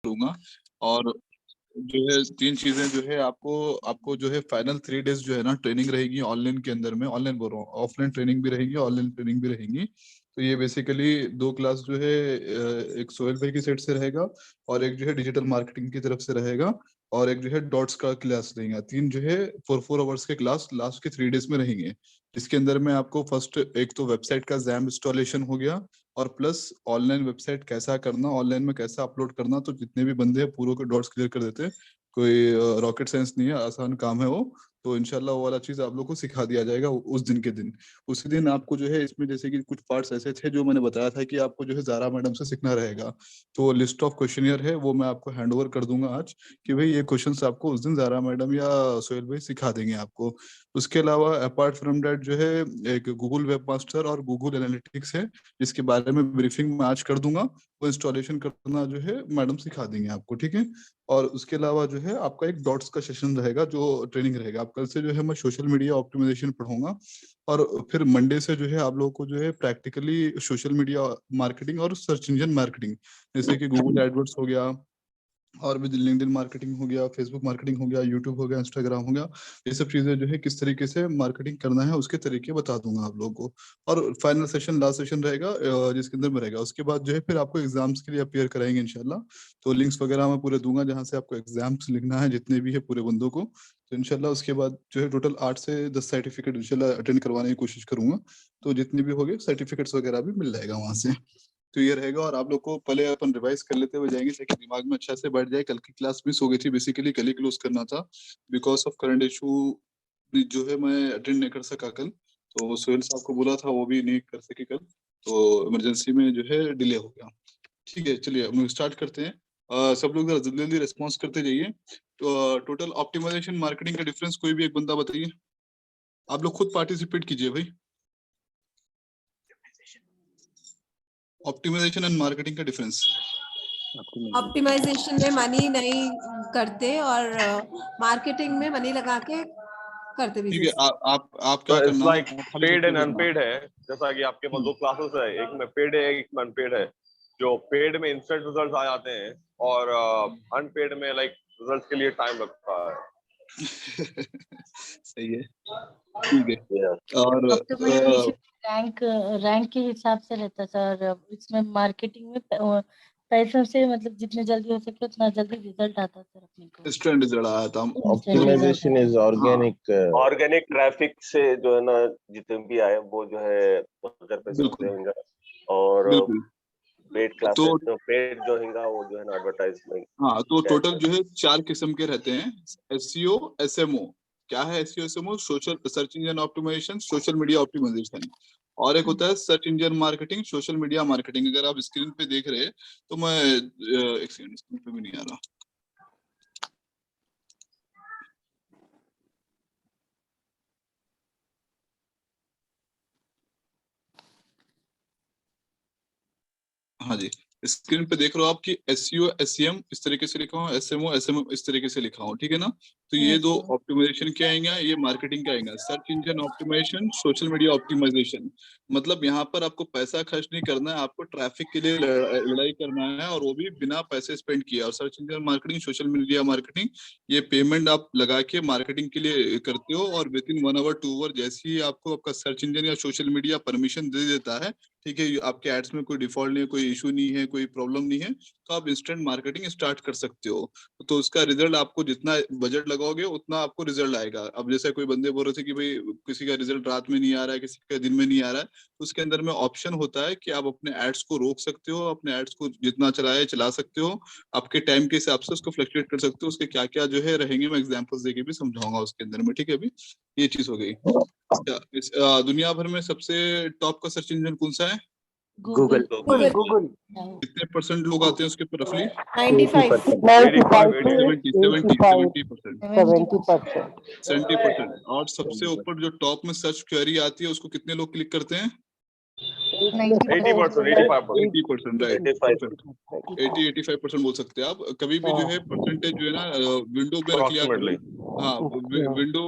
करूंगा। और जो है तीन चीजें जो है आपको आपको जो है फाइनल 3 डेज जो है ना ट्रेनिंग रहेगी ऑनलाइन के अंदर में, ऑनलाइन बोल रहा हूँ, ऑफलाइन ट्रेनिंग भी रहेगी, ऑनलाइन ट्रेनिंग भी रहेंगी। तो ये बेसिकली 2 क्लास जो है एक सोहेल भाई की साइड से रहेगा और एक जो है डिजिटल मार्केटिंग की तरफ से रहेगा और एक जो है डॉट्स का क्लास रहेगा। तीन जो है 4 4 आवर्स के क्लास लास्ट के 3 डेज में रहेंगे। इसके अंदर में आपको फर्स्ट एक तो वेबसाइट का जैम इंस्टॉलेशन हो गया और प्लस ऑनलाइन वेबसाइट कैसा करना, ऑनलाइन में कैसा अपलोड करना। तो जितने भी बंदे हैं पूरों के डॉट्स क्लियर कर देते हैं, कोई रॉकेट साइंस नहीं है, आसान काम है वो। तो इंशाल्लाह वो वाला चीज आप लोग को सिखा दिया जाएगा उस दिन के दिन। उसी दिन आपको जो है इसमें जैसे कि कुछ पार्ट्स ऐसे थे जो मैंने बताया था कि आपको जो है जारा मैडम से सीखना रहेगा। तो लिस्ट ऑफ क्वेश्चनियर है वो मैं आपको हैंड ओवर कर दूंगा आज कि भाई ये क्वेश्चंस आपको उस दिन जारा मैडम या सोहेल भाई सिखा देंगे आपको। उसके अलावा अपार्ट फ्रॉम दैट जो है एक गूगल वेब मास्टर और गूगल एनालिटिक्स है जिसके बारे में ब्रीफिंग मैं आज कर दूंगा। वो इंस्टॉलेशन करना जो है मैडम सिखा देंगे आपको, ठीक है। और उसके अलावा जो है आपका एक डॉट्स का सेशन रहेगा जो ट्रेनिंग रहेगा। आप कल से जो है मैं सोशल मीडिया ऑप्टिमाइजेशन पढ़ाऊंगा और फिर मंडे से जो है आप लोगों को जो है प्रैक्टिकली सोशल मीडिया मार्केटिंग और सर्च इंजन मार्केटिंग जैसे कि गूगल एडवर्ड्स हो गया और भी लिंक्डइन मार्केटिंग हो गया, फेसबुक मार्केटिंग हो गया, यूट्यूब हो गया, इंस्टाग्राम हो गया, ये सब चीजें जो है किस तरीके से मार्केटिंग करना है उसके तरीके बता दूंगा आप लोगों को। और फाइनल सेशन लास्ट सेशन रहेगा जिसके अंदर में रहेगा। उसके बाद जो है फिर आपको एग्जाम्स के लिए अपियर कराएंगे इंशाल्लाह। तो लिंक्स वगैरह मैं पूरे दूंगा जहाँ से आपको एग्जाम्स लिखना है जितने भी है पूरे बंदों को। तो इंशाल्लाह उसके बाद जो है टोटल 8 से 10 सर्टिफिकेट इंशाल्लाह अटेंड करवाने की कोशिश करूंगा। तो जितने भी हो गए सर्टिफिकेट्स वगैरह भी मिल जाएगा वहां से। तो ये रहेगा। और आप लोग को पहले अपन रिवाइज कर लेते हुए जाएंगे ताकि दिमाग में अच्छा से बैठ जाए। कल की क्लास मिस हो गई थी, बेसिकली कल ही क्लोज करना था बिकॉज ऑफ करंट इशू जो है मैं अटेंड नहीं कर सका कल। तो सोहेल साहब को बोला था वो भी नहीं कर सके कल, तो इमरजेंसी में जो है डिले हो गया। ठीक है, चलिए अब लोग स्टार्ट करते हैं। सब लोग जरा जल्दी जल्दी रिस्पॉन्स करते जाइए। तो टोटल ऑप्टिमाइजेशन मार्केटिंग का डिफरेंस कोई भी एक बंदा बताइए। आप लोग खुद पार्टिसिपेट कीजिए भाई। ऑप्टिमाइजेशन एंड मार्केटिंग का डिफरेंस। ऑप्टिमाइजेशन में मनी नहीं करते और मार्केटिंग में मनी लगा के करते ठीक है, बिजनेस। आप क्या करना है, लाइक आप खाली पेड एंड रिप्लाई करना। अनपेड है। जैसा कि आपके पास 2 क्लासेस है, एक में पेड है एक में अनपेड है। जो पेड में इंस्टेंट रिजल्ट आ जाते हैं और अनपेड में लाइक रिजल्ट के लिए टाइम लगता है। सही है, ठीक है। और ऑप्टिमाइजेशन रैंक के हिसाब से रहता है सर। इसमें मार्केटिंग में पैसों से मतलब जितने जल्दी हो सके उतना जल्दी रिजल्ट आता है सर अपने को। इंस्टेंट रिजल्ट आया था। ऑप्टिमाइजेशन इज ऑर्गेनिक ट्रैफिक से जो है ना जितने भी आए वो जो है अगर पैसे बिल्कुल होंगे और बिल्कुल। पेड तो क्लासेस तो पेड जो होगा वो जो है ना एडवर्टाइजमेंट। हाँ, तो टोटल जो है 4 किस्म के रहते हैं। SEO, SMO. क्या है SEO SMO? Social search engine optimisation, social media optimisation. और एक होता है search engine marketing, social media marketing. अगर आप स्क्रीन पे देख रहे हैं तो मैं एक सेकंड, स्क्रीन पे भी नहीं आ रहा। हाँ जी, स्क्रीन पे देख रहे हो आप कि एसईओ एसईएम इस तरीके से लिखा हूँ, एसएमओ एसएमओ इस तरीके से लिखा हूँ, ठीक है ना। तो ये दो ऑप्टिमाइजेशन क्या आएंगे, ये मार्केटिंग क्या आएगा, search engine optimisation, social media optimisation. मतलब यहाँ पर आपको पैसा खर्च नहीं करना है, आपको ट्रैफिक के लिए लड़ाई करना है और वो भी बिना पैसे स्पेंड किया। और search engine marketing, social media marketing, ये पेमेंट आप लगा के मार्केटिंग के लिए करते हो और विद इन 1 आवर 2 आवर जैसे ही आपको आपका सर्च इंजन या सोशल मीडिया परमिशन दे देता है, ठीक है, आपके एड्स में कोई डिफॉल्ट नहीं है, कोई इशू नहीं है, कोई प्रॉब्लम नहीं है, तो आप इंस्टेंट मार्केटिंग स्टार्ट कर सकते हो। तो उसका रिजल्ट आपको जितना बजट लगाओगे उतना आपको रिजल्ट आएगा। अब जैसे कोई बंदे बोल रहे थे कि भाई किसी का रिजल्ट रात में नहीं आ रहा है, किसी का दिन में नहीं आ रहा है, तो उसके अंदर में ऑप्शन होता है कि आप अपने एड्स को रोक सकते हो, अपने एड्स को जितना चलाए चला सकते हो, आपके टाइम के हिसाब से उसको फ्लक्चुएट कर सकते हो। उसके क्या क्या जो है रहेंगे मैं एग्जाम्पल्स देके भी समझाऊंगा उसके अंदर में, ठीक है। अभी ये चीज हो गई। दुनिया भर में सबसे टॉप का सर्च इंजन कौन सा है? गूगल। कितने परसेंट लोग आते हैं उसके ऊपर रफली? 95 70%। और सबसे ऊपर जो टॉप में सर्च क्वेरी आती है उसको कितने लोग क्लिक करते हैं? 80%, 80%, राइट, परफेक्ट। 80-85% बोल सकते हैं आप। कभी भी जो है परसेंटेज जो है ना विंडो में रख लिया करो। हाँ, विंडो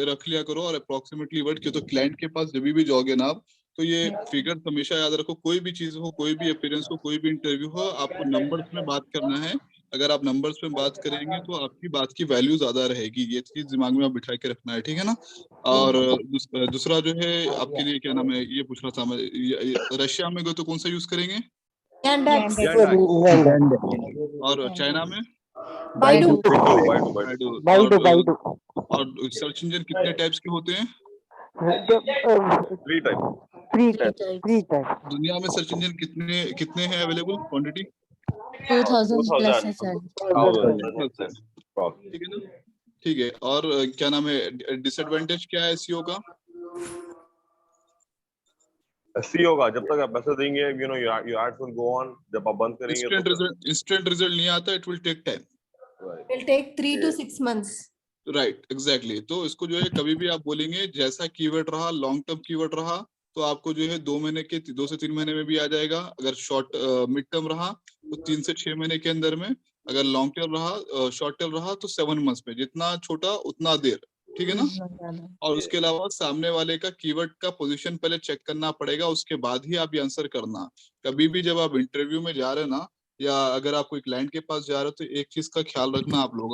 रख लिया करो और अप्रोक्सीमेटली वर्ड के। तो क्लाइंट के पास जब भी जाओगे ना आप, तो ये फिगर हमेशा याद रखो। कोई भी चीज हो, कोई भी अपीयरेंस हो, कोई भी इंटरव्यू हो, आपको नंबर्स में बात करना है अगर आप नंबर्स में बात करेंगे तो आपकी बात की वैल्यू ज्यादा रहेगी, ये चीज दिमाग में आप बिठा के रखना है, ठीक है ना। और दूसरा जो है आपके लिए क्या नाम है, ये पूछ रहा था मैं, रशिया में गए तो कौन सा यूज करेंगे? Yandex, Yandex, और चाइना में? Baidu, Baidu. Baidu। और सर्च इंजन कितने टाइप्स के होते हैं? 3 types. Three types. दुनिया में सर्च इंजन कितने कितने हैं अवेलेबल क्वांटिटी? 2000 plus 2000. है सर। 2000. ठीक है ना, ठीक है। और क्या नाम है, डिसएडवांटेज क्या है एसईओ का? SEO का जब तक आप पैसे देंगे, your ads will go on. जब आप बंद करेंगे तो इंस्टेंट रिजल्ट नहीं आता, it will take time. will take 3 to 6 months. Right, exactly. तो इसको जो है कभी भी आप बोलेंगे जैसा कीवर्ड रहा, लॉन्ग टर्म कीवर्ड रहा, तो आपको जो है 2 से 3 महीने में भी आ जाएगा। अगर शॉर्ट मिड टर्म रहा तो 3 से 6 महीने के अंदर में। अगर लॉन्ग टर्म रहा, शॉर्ट टर्म रहा तो 7 मंथ्स में। जितना छोटा उतना देर, ठीक है ना। और उसके अलावा सामने वाले का कीवर्ड का पोजीशन पहले चेक करना पड़ेगा, उसके बाद ही आप ये आंसर करना। कभी भी जब आप इंटरव्यू में जा रहे हैं ना, या अगर आप कोई क्लाइंट के पास जा रहे हो, तो एक चीज का ख्याल रखना आप लोग।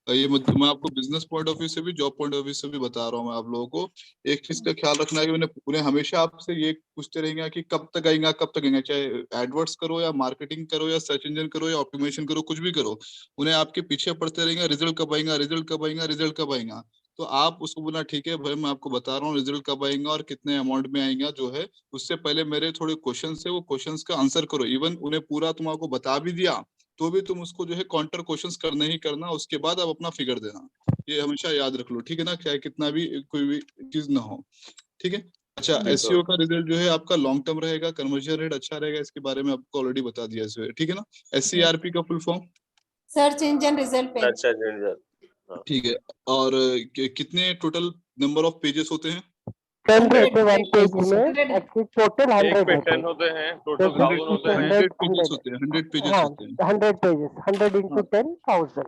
ये मैं आपको बिजनेस पॉइंट ऑफ व्यू से भी, जॉब पॉइंट ऑफ व्यू से भी बता रहा हूँ मैं आप लोगों को। एक चीज का ख्याल रखना है कि उन्हें हमेशा आपसे ये पूछते रहेंगे कि कब तक आएगा, कब तक आएगा। चाहे एडवर्ड्स करो या मार्केटिंग करो या सर्च इंजन करो या ऑप्टिमाइजेशन करो, कुछ भी करो, उन्हें आपके पीछे पड़ते रहेंगे, रिजल्ट कब आएगा, रिजल्ट कब आएगा, रिजल्ट कब आएगा। तो आप उसको बोला ठीक है भाई, मैं आपको बता रहा हूँ रिजल्ट कब आएगा और कितने अमाउंट में आएगा। जो है उससे पहले मेरे थोड़े क्वेश्चन है, वो क्वेश्चंस का आंसर करो। इवन उन्हें पूरा तुम आपको बता भी दिया तो भी तुम उसको जो है काउंटर क्वेश्चंस करना ही करना, उसके बाद आप अपना फिगर देना। ये हमेशा याद रख लो, ठीक है ना, चाहे कितना भी कोई भी चीज ना हो, ठीक है। अच्छा, एसईओ का रिजल्ट जो है आपका लॉन्ग टर्म रहेगा, कन्वर्जन रेट अच्छा रहेगा, इसके बारे में आपको ऑलरेडी बता दिया है, ठीक है ना। एससीआरपी का full form? Search engine result page. अच्छा अच्छा। ठीक है। और कितने टोटल नंबर ऑफ पेजेस होते हैं? 10 रहते हैं वन पेज में, 100. एक्चुअली टोटल 100 एक पे रहते 10 हैं। होते हैं, टोटल 1000 होते हैं। 100 पेजेस होते हैं, 100 पेजेस हाँ, होते हैं। 100 पेजेस, 100 into 10, 1000।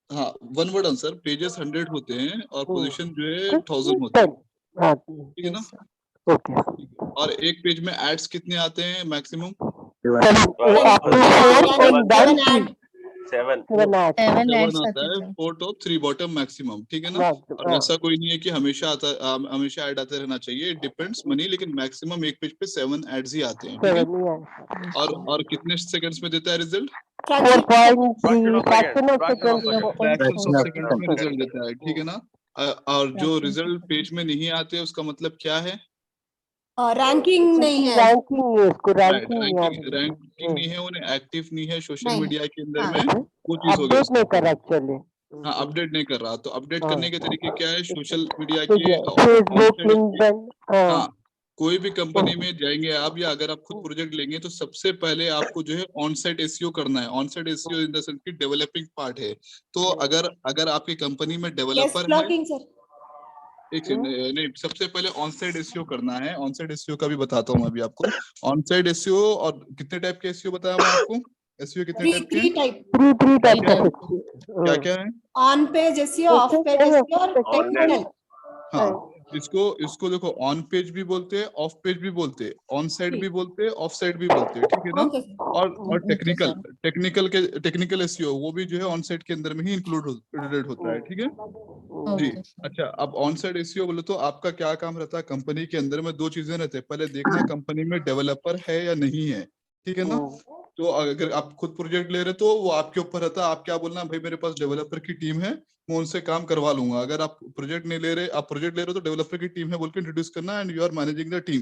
हाँ, वन वर्ड आंसर, पेजेस 100 होते हैं और पोजीशन जो है 1000 होते 10। हैं, हाँ, ठीक है ना। ओके। और एक पेज में एड्स कितने आते हैं मैक्सिमम? 7 7 ads। 7 ads आता आते है, थे। 4 टॉप 3 बॉटम मैक्सिमम, ठीक है ना। और ऐसा कोई नहीं है कि हमेशा ऐड आते रहना चाहिए, डिपेंड्स मनी, लेकिन मैक्सिमम एक पेज पे 7 एड्स ही आते हैं, ठीक है। और कितने सेकंड्स में देता है result? 4.3 fraction of fractions of seconds में रिजल्ट देता है, ठीक है ना। और जो रिजल्ट पेज में नहीं आते उसका मतलब क्या है? रैंकिंग नहीं है, रैंकिंग है, इसको रैंकिंग रैंकिंग नहीं है, उन्हें एक्टिव नहीं है सोशल नहीं। मीडिया के अंदर हाँ। में, वो चीज हो गई अपडेट नहीं उसका। कर एक्चुअली। हाँ, अपडेट नहीं कर रहा। तो अपडेट हाँ। करने के तरीके क्या है? सोशल मीडिया ठीक के है, फेसबुक, लिंक्डइन। हाँ, कोई भी कंपनी में जाएंगे आप, या अगर आप खुद प्रोजेक्ट लेंगे, तो सबसे पहले आपको जो है ऑन साइट एसईओ करना है। On site SEO in the sense की डेवलपिंग पार्ट है। तो अगर आपकी कंपनी में गेस्ट डेवलपर है, ब्लॉकिंग सर। एक सेकंड, नहीं, सबसे पहले ऑन साइट एसईओ करना है। ऑन साइट एसईओ का भी बताता हूँ मैं अभी आपको। ऑन साइट एसईओ, और कितने टाइप के एसईओ बताया मैं आपको? एसईओ कितने टाइप के हैं? 3 टाइप, 3 टाइप क्या का। क्या है? On page SEO, of page SEO और टेक्निकल। हाँ, इसको देखो, ऑन पेज भी बोलते हैं, ऑफ पेज भी बोलते हैं, ऑन साइड भी बोलते हैं, ऑफ साइड भी बोलते हैं, ठीक है ना। ओके। और टेक्निकल एसईओ वो भी जो है ऑन साइड के अंदर में ही इंक्लूडेड होता है, ठीक है जी। अच्छा, अब ऑन साइड एसईओ बोले तो आपका क्या काम रहता है कंपनी के अंदर में? 2 चीजें रहते हैं। पहले देखना कंपनी में डेवलपर है या नहीं है, ठीक है ना। तो अगर आप खुद प्रोजेक्ट ले रहे तो वो आपके ऊपर रहता है। आप क्या बोलना, भाई मेरे पास डेवलपर की टीम है, मैं उनसे काम करवा लूंगा। अगर आप प्रोजेक्ट नहीं ले रहे, आप प्रोजेक्ट ले रहे हो, तो डेवलपर की टीम है बोल के इंट्रोड्यूस करना, and you are managing the team,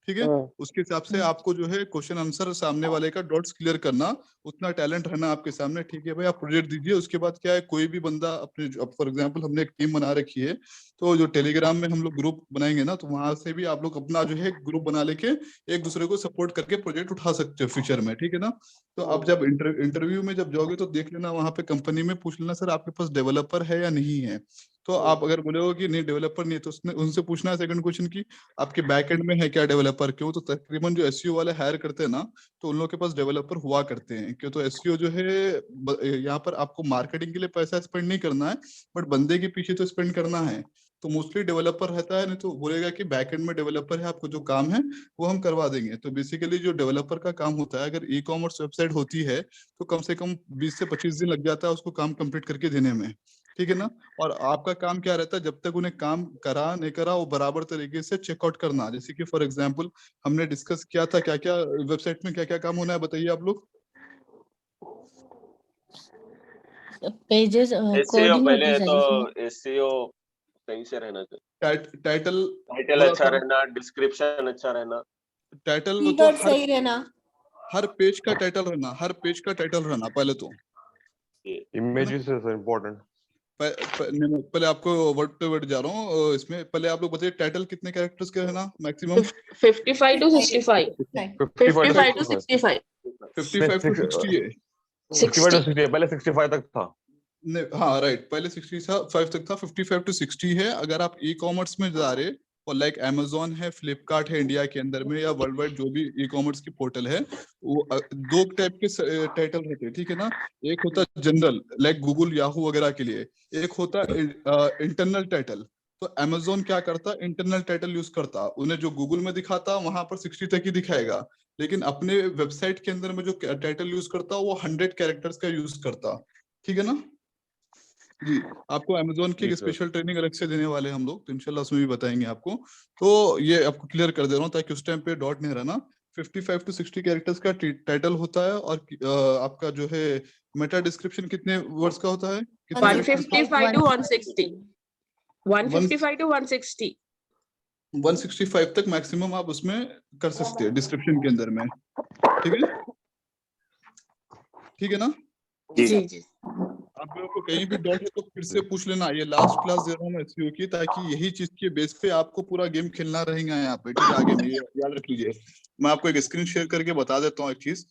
ठीक है। उसके हिसाब से आपको जो है क्वेश्चन आंसर सामने वाले का डॉट्स क्लियर करना, उतना टैलेंट रहना आपके सामने, ठीक है भाई। आप प्रोजेक्ट दीजिए, उसके बाद क्या है, कोई भी बंदा अपने, फॉर एग्जांपल हमने एक टीम बना रखी है, तो जो टेलीग्राम में हम लोग ग्रुप बनाएंगे ना, तो वहां से भी आप लोग अपना जो है ग्रुप बना लेके एक दूसरे को सपोर्ट करके प्रोजेक्ट उठा सकते हो फ्यूचर में, ठीक है ना। तो अब जब इंटरव्यू में जब जाओगे, तो देख लेना वहां पे कंपनी में, पूछ लेना सर आपके पास डेवलपर है या नहीं है। तो आप अगर बोलोगे कि नहीं डेवलपर नहीं है, तो उनसे पूछना है सेकंड क्वेश्चन की आपके बैकएंड में है क्या डेवलपर। क्यों? तो तकरीबन जो एसईओ वाले हायर करते हैं ना, तो उन लोग के पास डेवलपर हुआ करते हैं। क्यों? तो एसईओ जो है यहाँ पर आपको मार्केटिंग के लिए पैसा स्पेंड नहीं करना है, बट बंदे के पीछे तो स्पेंड करना है। तो मोस्टली डेवलपर रहता है, नहीं तो बोलेगा कि बैकएंड में डेवलपर है, आपको जो काम है वो हम करवा देंगे। तो बेसिकली जो डेवलपर का काम होता है, अगर ई कॉमर्स वेबसाइट होती है तो कम से कम 20 से 25 दिन लग जाता है उसको काम कंप्लीट करके देने में, ठीक है ना। और आपका काम क्या रहता है, जब तक उन्हें काम करा नहीं करा वो बराबर तरीके से चेकआउट करना। जैसे कि फॉर एग्जांपल हमने डिस्कस किया था क्या क्या वेबसाइट में क्या क्या काम होना है, बताइए आप लोग। पेजेस SEO कोडिंग पहले होती है है तो सर इसमें। SEO सही से रहना चाहिए, टाइटल टाइटल थोड़ा अच्छा सा, रहना, डिस्क्रिप्शन अच्छा रहना। टाइटल तो कीवर्ड सही रहना, हर पेज का टाइटल रहना, हर पेज का टाइटल रहना पहले तो, Images is important. पहले आपको वर्ड पे वर्ड जा रहा हूँ इसमें। पहले आप लोग बताइए टाइटल कितने कैरेक्टर्स का रहना मैक्सिमम? 55 to 65. 55 to 65. 55 to 60 है। 65 to 60 पहले 65 तक था। हाँ राइट, पहले 65 तक था, 55 to 60 है। अगर आप ई कॉमर्स में जा रहे और लाइक अमेजोन है, फ्लिपकार्ट है इंडिया के अंदर में, या वर्ल्ड वाइड जो भी ई कॉमर्स की पोर्टल है, वो दो टाइप के टाइटल रहते हैं, ठीक है ना। एक होता है जनरल लाइक गूगल याहू वगैरह के लिए, एक होता है इंटरनल टाइटल। तो अमेजोन क्या करता, इंटरनल टाइटल यूज करता, उन्हें जो गूगल में दिखाता वहां पर 60 तक ही दिखाएगा, लेकिन अपने वेबसाइट के अंदर में जो टाइटल यूज करता वो 100 कैरेक्टर्स का यूज करता, ठीक है ना जी। आपको अमेजोन की एक स्पेशल ट्रेनिंग अलग से देने वाले हैं हम लोग, तो इंशाल्लाह उसमें भी बताएंगे आपको। तो ये आपको क्लियर कर दे रहा हूँ ताकि उस टाइम पे डॉट नहीं रहना। 55 to 60 कैरेक्टर्स का टाइटल होता है, और आपका जो है मेटा डिस्क्रिप्शन कितने वर्ड्स का होता है, कितने characters का? 155 to 160. 155 to 160. 165 तक मैक्सिमम आप उसमें कर सकते हैं डिस्क्रिप्शन के अंदर में, ठीक है, ठीक है ना। जी जी। आप लोगों को कहीं भी डाउट है तो फिर से पूछ लेना। ये लास्ट क्लास दे रहा हूँ मैं एसईओ की, ताकि यही चीज के बेस पे आपको पूरा गेम खेलना रहेगा यहाँ पे, ठीक है। आगे में ये याद रख लीजिए। मैं आपको एक स्क्रीन शेयर करके बता देता हूँ एक चीज।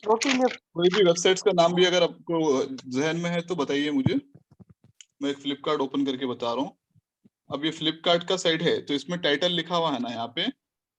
कोई भी वेबसाइट्स का नाम भी अगर आपको जहन में है तो बताइए मुझे। मैं एक फ्लिपकार्ट ओपन करके बता रहा हूँ। अब ये फ्लिपकार्ट का साइट है, तो इसमें टाइटल लिखा हुआ है ना यहाँ पे।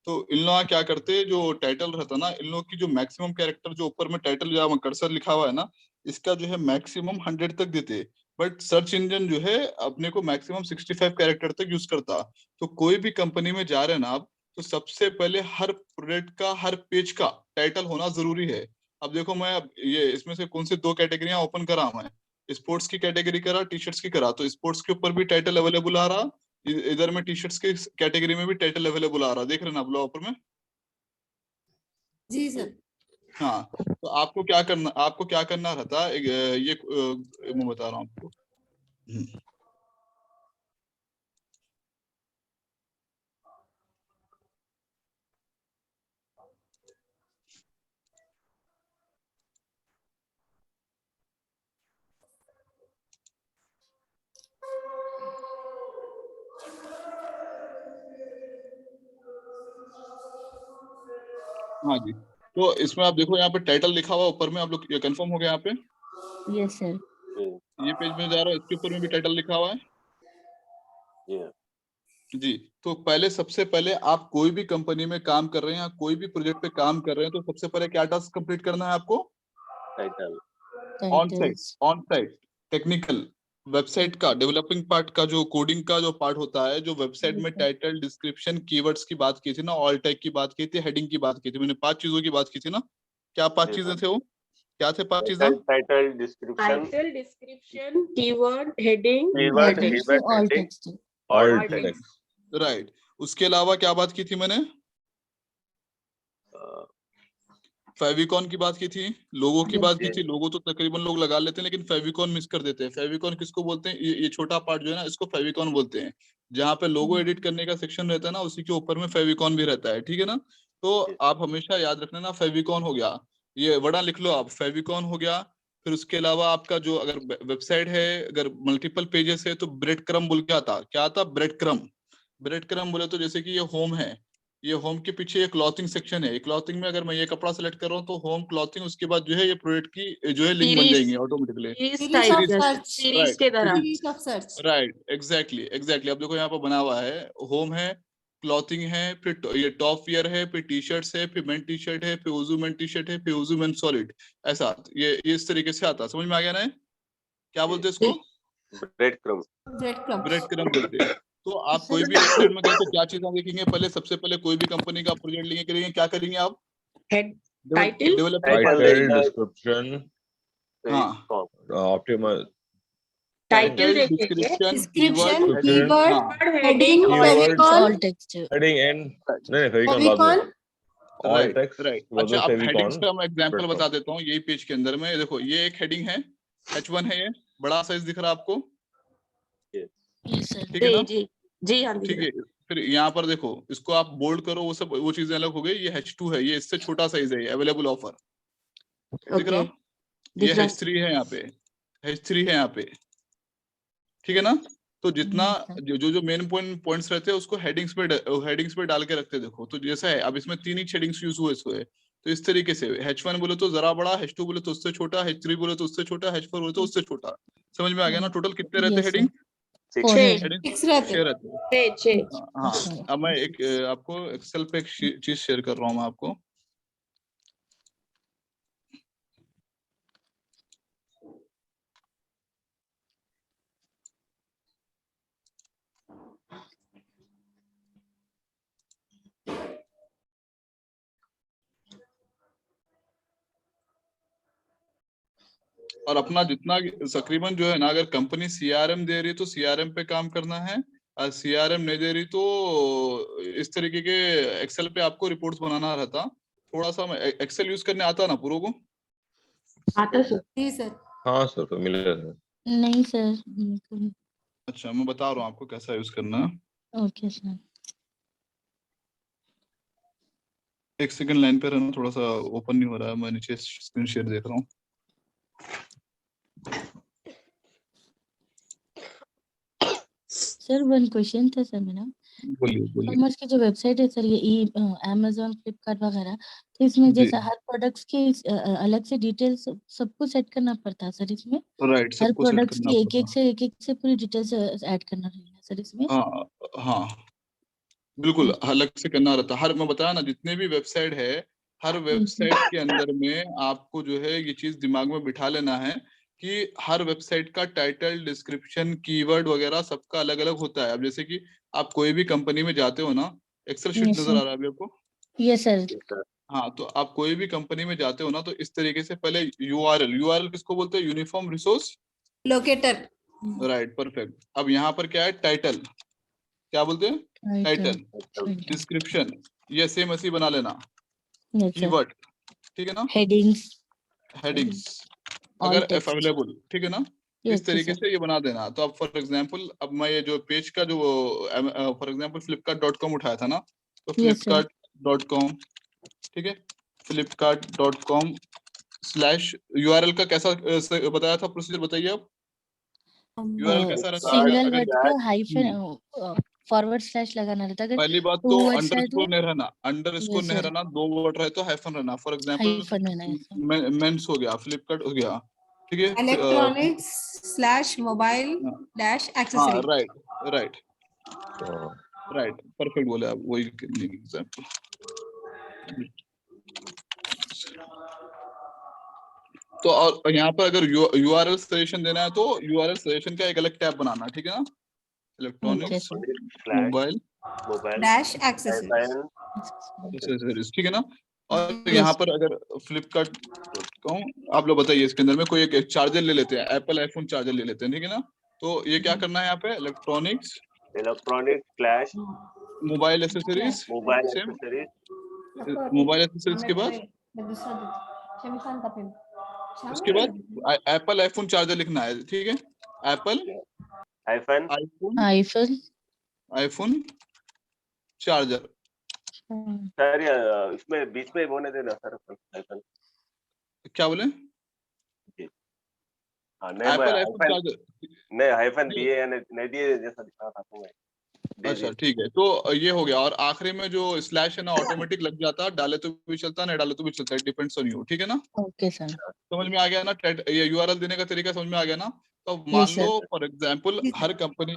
तो इन लोग क्या करते हैं, जो टाइटल रहता ना, इन लोग की जो मैक्सिमम कैरेक्टर जो ऊपर में टाइटल या कर्सर लिखा हुआ है ना, इसका जो है मैक्सिमम 100 तक देते, बट सर्च इंजन जो है अपने को मैक्सिमम 65 कैरेक्टर तक यूज करता। तो कोई भी कंपनी में जा रहे हैं ना आप, तो सबसे पहले हर प्रोडक्ट का, हर पेज का टाइटल होना जरूरी है। अब देखो मैं ये इसमें से कौन से दो कैटेगरियां ओपन करा हूं मैं, स्पोर्ट्स की कैटेगरी करा, टी शर्ट्स की करा, तो स्पोर्ट्स के ऊपर भी टाइटल अवेलेबल आ रहा, इधर में टी शर्ट्स के कैटेगरी में भी टाइटल अवेलेबल आ रहा, देख रहे ना आप लोग ऊपर में। जी सर। हाँ, तो आपको क्या करना रहता है, ये मैं बता रहा हूँ आपको। हाँ जी, तो इसमें आप देखो यहाँ पे टाइटल लिखा हुआ ऊपर में, आप लोग ये कंफर्म हो गया यहाँ पे। Yes sir. ये पेज में जा रहा है, इसके ऊपर में भी टाइटल लिखा हुआ है जी। तो पहले सबसे पहले आप कोई भी कंपनी में काम कर रहे हैं या कोई भी प्रोजेक्ट पे काम कर रहे हैं, तो सबसे पहले क्या टास्क कंप्लीट करना है आपको? Title on site technical website का डेवलपिंग पार्ट का, जो कोडिंग का जो पार्ट होता है, जो वेबसाइट में टाइटल, डिस्क्रिप्शन, कीवर्ड्स की बात की थी ना, ऑल टैग की बात की थी, हेडिंग की बात की थी, मैंने 5 चीजों की बात की थी ना। क्या 5 चीजें थे वो, क्या थे 5 चीजें? Title, description, Title, description, keyword, heading, keyword, all text. All all text. text. Right. उसके अलावा क्या बात की थी मैंने? फेविकॉन की बात की थी, लोगो की बात की थी। लोगो तो तकरीबन लोग लगा लेते हैं, लेकिन फेविकॉन मिस कर देते हैं। फेविकॉन किसको बोलते हैं? ये छोटा पार्ट जो है ना, इसको फेविकॉन बोलते हैं। जहाँ पे लोगो एडिट करने का सेक्शन रहता है ना, उसी के ऊपर में फेविकॉन भी रहता है, ठीक है ना। तो आप हमेशा याद रखना ना, फेविकॉन हो गया, ये बड़ा लिख लो आप, फेविकॉन हो गया। फिर उसके अलावा आपका जो अगर वेबसाइट है, अगर मल्टीपल पेजेस है, तो ब्रेड क्रम बोल के आता। क्या आता? Bread crumb. ब्रेड क्रम बोले तो जैसे कि ये होम है, ये होम के पीछे एक क्लॉथिंग सेक्शन है। क्लॉथिंग में अगर मैं ये कपड़ा सेलेक्ट कर रहा हूँ तो होम क्लॉथिंग, उसके बाद जो है ये प्रोडक्ट की जो है लिंक बन जाएंगे automatically. Series Series type of जैसे search. series के तरह. Series of search. Right, exactly. अब देखो यहाँ पर बना हुआ है, होम है, क्लॉथिंग है, फिर ये टॉप वियर है, फिर टी शर्ट्स है, फिर मेन टी शर्ट है, फिर उजू मेन टी शर्ट है, फिर उजू मेन सॉलिड, ऐसा ये इस तरीके से आता है। समझ में आ गया ना? क्या बोलते हैं इसको? Bread crumb. ब्रेड क्रम बोलते हैं। तो आप कोई सर भी वेबसाइट में गए तो क्या चीजें देखेंगे? पहले सबसे पहले कोई भी कंपनी का प्रोजेक्ट लेंगे, करेंगे, क्या करेंगे आप? Head, title, development Title, Title, description, हाँ, optimal, title देखेंगे, डिस्क्रिप्शन, description, कीवर्ड, keyword, हाँ, heading, heading, keywords, favicon, all text heading and नहीं favicon बाद favicon, में, all right text right. was अच्छा, the अब हेडिंग्स favicon, का मैं एग्जांपल breadcrumb. बता देता हूँ। यही पेज के अंदर में देखो, ये एक हेडिंग है, H1 है, ये बड़ा साइज दिख रहा है आपको, yes sir ठीक है ना? जी हाँ ठीक है। फिर यहाँ पर देखो, इसको आप बोल्ड करो, वो सब वो चीजें अलग हो गई। ये H2 है, ये इससे छोटा साइज है, अवेलेबल ऑफर दिख रहा? ये H3 है, यहाँ पे H3 है यहाँ पे, ठीक है ना? तो जितना जो मेन पॉइंट्स रहते हैं उसको हेडिंग्स पे डाल के रखते हैं। देखो तो जैसा है, अब इसमें 3 ही हेडिंग्स यूज हुए। तो इस तरीके से H1 बोले तो जरा बड़ा, H2 बोले तो उससे छोटा, H3 बोले तो उससे छोटा, H4 बोले तो उससे छोटा। समझ में आ गया ना? टोटल कितने रहते हैं हेडिंग? 4 हेडिंग 6 रहते 6 रहते हैं। छः हाँ, अब मैं एक आपको एक्सेल पे एक चीज शेयर कर रहा हूँ मैं आपको। और अपना जितना तकरीबन जो है ना, अगर कंपनी सीआरएम दे रही है तो सीआरएम पे काम करना है, और सीआरएम नहीं दे रही तो इस तरीके के एक्सेल पे आपको रिपोर्ट्स बनाना रहता। थोड़ा सा एक्सेल यूज करने आता ना पूरों को? आता सर। जी सर। हाँ सर familiar है। नहीं सर अच्छा, मैं बता रहा हूँ आपको कैसा यूज करना है। Okay sir. एक सेकंड लाइन पे रहना, थोड़ा सा ओपन नहीं हो रहा है, मैं नीचे स्क्रीन शेयर देख रहा हूँ। सर वन क्वेश्चन था सर मेरा। बोलिए। कॉमर्स की जो वेबसाइट है सर, ये अमेजोन फ्लिपकार्ट वगैरह, तो इसमें जी, जैसा हर प्रोडक्ट्स के अलग से डिटेल्स सबको सेट करना पड़ता है सर इसमें? राइट, हर सबको सेट प्रोडक्ट्स करना की पड़ेगा। एक से पूरी डिटेल्स ऐड करना रहेगा सर इसमें? हाँ हाँ, बिल्कुल अलग से करना रहता है। हर, मैं बताया ना, जितने भी वेबसाइट है, हर वेबसाइट के अंदर में आपको जो है ये चीज दिमाग में बिठा लेना है कि हर वेबसाइट का टाइटल, डिस्क्रिप्शन, कीवर्ड वगैरह सबका अलग अलग होता है। अब जैसे कि आप कोई भी कंपनी में जाते हो ना, एक्सेल शीट यस नजर सर। आ रहा है अभी आपको? Yes sir. हाँ, तो आप कोई भी कंपनी में जाते हो ना, तो इस तरीके से पहले यूआरएल किसको बोलते हैं? Uniform resource locator. Right, perfect. अब यहाँ पर क्या है? टाइटल, क्या बोलते हैं? टाइटल, डिस्क्रिप्शन, ये सेम ऐसे ही बना लेना। Yes sir. कीवर्ड, ठीक है ना? हेडिंग्स, हेडिंग्स ऑल अगर टेक्स्ट। अवेलेबल, ठीक है ना? यस इस तरीके सर। से ये बना देना। तो अब फॉर एग्जांपल, अब मैं ये जो पेज का जो फॉर एग्जांपल flipkart.com उठाया था ना, तो यस सर। flipkart.com, ठीक है, flipkart.com स्लैश यूआरएल का कैसा बताया था प्रोसीजर? बताइए आप, यूआरएल कैसा रहता है? सिंगल अगर वर्ड को हाइफन फॉरवर्ड स्लैश लगाना रहता है। अगर पहली बात टू तो वर्ड्स है अंडरस्कोर तो नहीं रहना, अंडरस्कोर यस नहीं सर रहना, 2 वर्ड रहे तो हाइफन रहना। फॉर एग्जांपल हाइफन रहना है सर। मेंस हो गया, फ्लिपकार्ट हो गया, ठीक है। इलेक्ट्रॉनिक्स स्लैश मोबाइल डैश हाँ, एक्सेसरी। राइट, हाँ परफेक्ट बोले आप, वही एग्जांपल। तो और यहाँ पर अगर यूआरएल सजेशन देना है तो यूआरएल सजेशन का एक अलग टैब बनाना, ठीक है ना? Electronics mobile dash accessory. Accessories, ठीक है ना? और यहाँ पर अगर flipkart.com, आप लोग बताइए, इसके अंदर में कोई एक चार्जर ले लेते हैं, एप्पल आईफोन चार्जर ले लेते हैं, ठीक है ना? तो ये क्या करना है यहाँ पे? Electronics mobile accessories, same mobile accessories के बाद उसके बाद एप्पल आईफोन चार्जर लिखना है, ठीक है? Apple iPhone charger. सर इसमें बीच में बोलने देना सर हाइफन। क्या बोले? हाँ नहीं, एप्पल आईफोन चार्जर नहीं हाइफन दिए या नहीं दिए जैसा दिखा था आपको मैं। अच्छा ठीक है, तो ये हो गया। और आखिरी में जो स्लैश है ना ऑटोमेटिक लग जाता है, डाले तो भी चलता है, नहीं डाले तो भी चलता है, डिपेंड्स ऑन यू। ठीक है ना, ओके सर। समझ में आ गया ना? ये यूआरएल देने का तरीका समझ में आ गया ना? तो मान यस लो सर। फॉर एग्जांपल जी